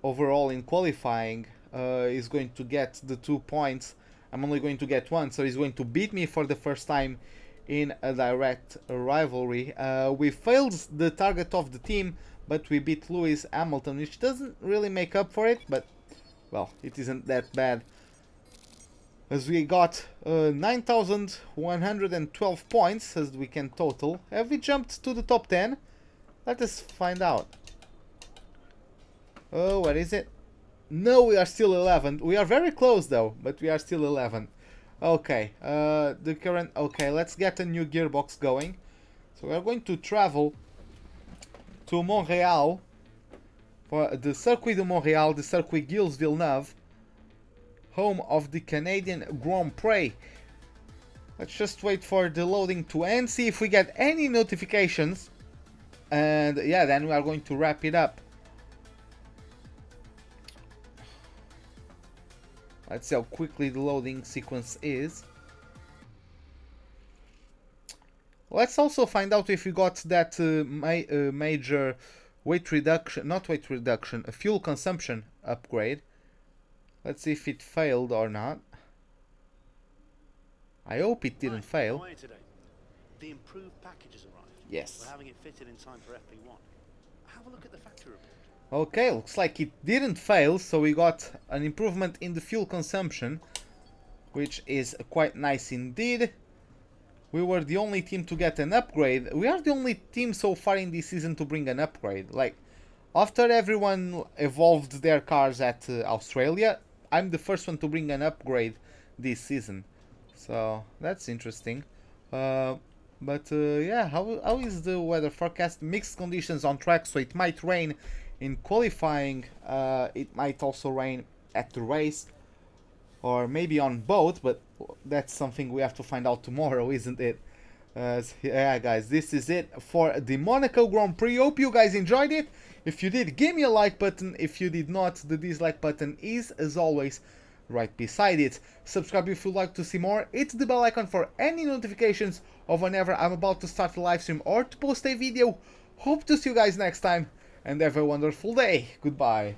[SPEAKER 1] overall in qualifying, he's going to get the 2 points. I'm only going to get 1, so he's going to beat me for the first time in a direct rivalry. We failed the target of the team, but we beat Lewis Hamilton, which doesn't really make up for it, but well, it isn't that bad, as we got 9,112 points as we can total. Have we jumped to the top 10? Let us find out. Oh, what is it? No, we are still 11. We are very close though, but we are still 11. Okay, the current... Okay, let's get a new gearbox going. So we are going to travel to Montréal for the Circuit de Montréal, the Circuit Gilles Villeneuve, home of the Canadian Grand Prix. Let's just wait for the loading to end, see if we get any notifications, and yeah, then we are going to wrap it up. Let's see how quickly the loading sequence is. Let's also find out if we got that major weight reduction, not weight reduction, a fuel consumption upgrade. Let's see if it failed or not. I hope it didn't fail.
[SPEAKER 6] The improved packages arrived.
[SPEAKER 1] Yes.
[SPEAKER 6] We're having it fitted in time for FP1. Have a look at the factory report.
[SPEAKER 1] Okay, looks like it didn't fail, so we got an improvement in the fuel consumption, which is quite nice indeed. We were the only team to get an upgrade. We are the only team so far in this season to bring an upgrade. Like, after everyone evolved their cars at Australia, I'm the first one to bring an upgrade this season. So, that's interesting. Yeah, how is the weather forecast? Mixed conditions on track, so it might rain in qualifying. It might also rain at the race, or maybe on both, but that's something we have to find out tomorrow, isn't it? Yeah, guys, this is it for the Monaco Grand Prix. Hope you guys enjoyed it. If you did, give me a like button. If you did not, the dislike button is, as always, right beside it. Subscribe if you'd like to see more. Hit the bell icon for any notifications of whenever I'm about to start a live stream or to post a video. Hope to see you guys next time, and have a wonderful day. Goodbye.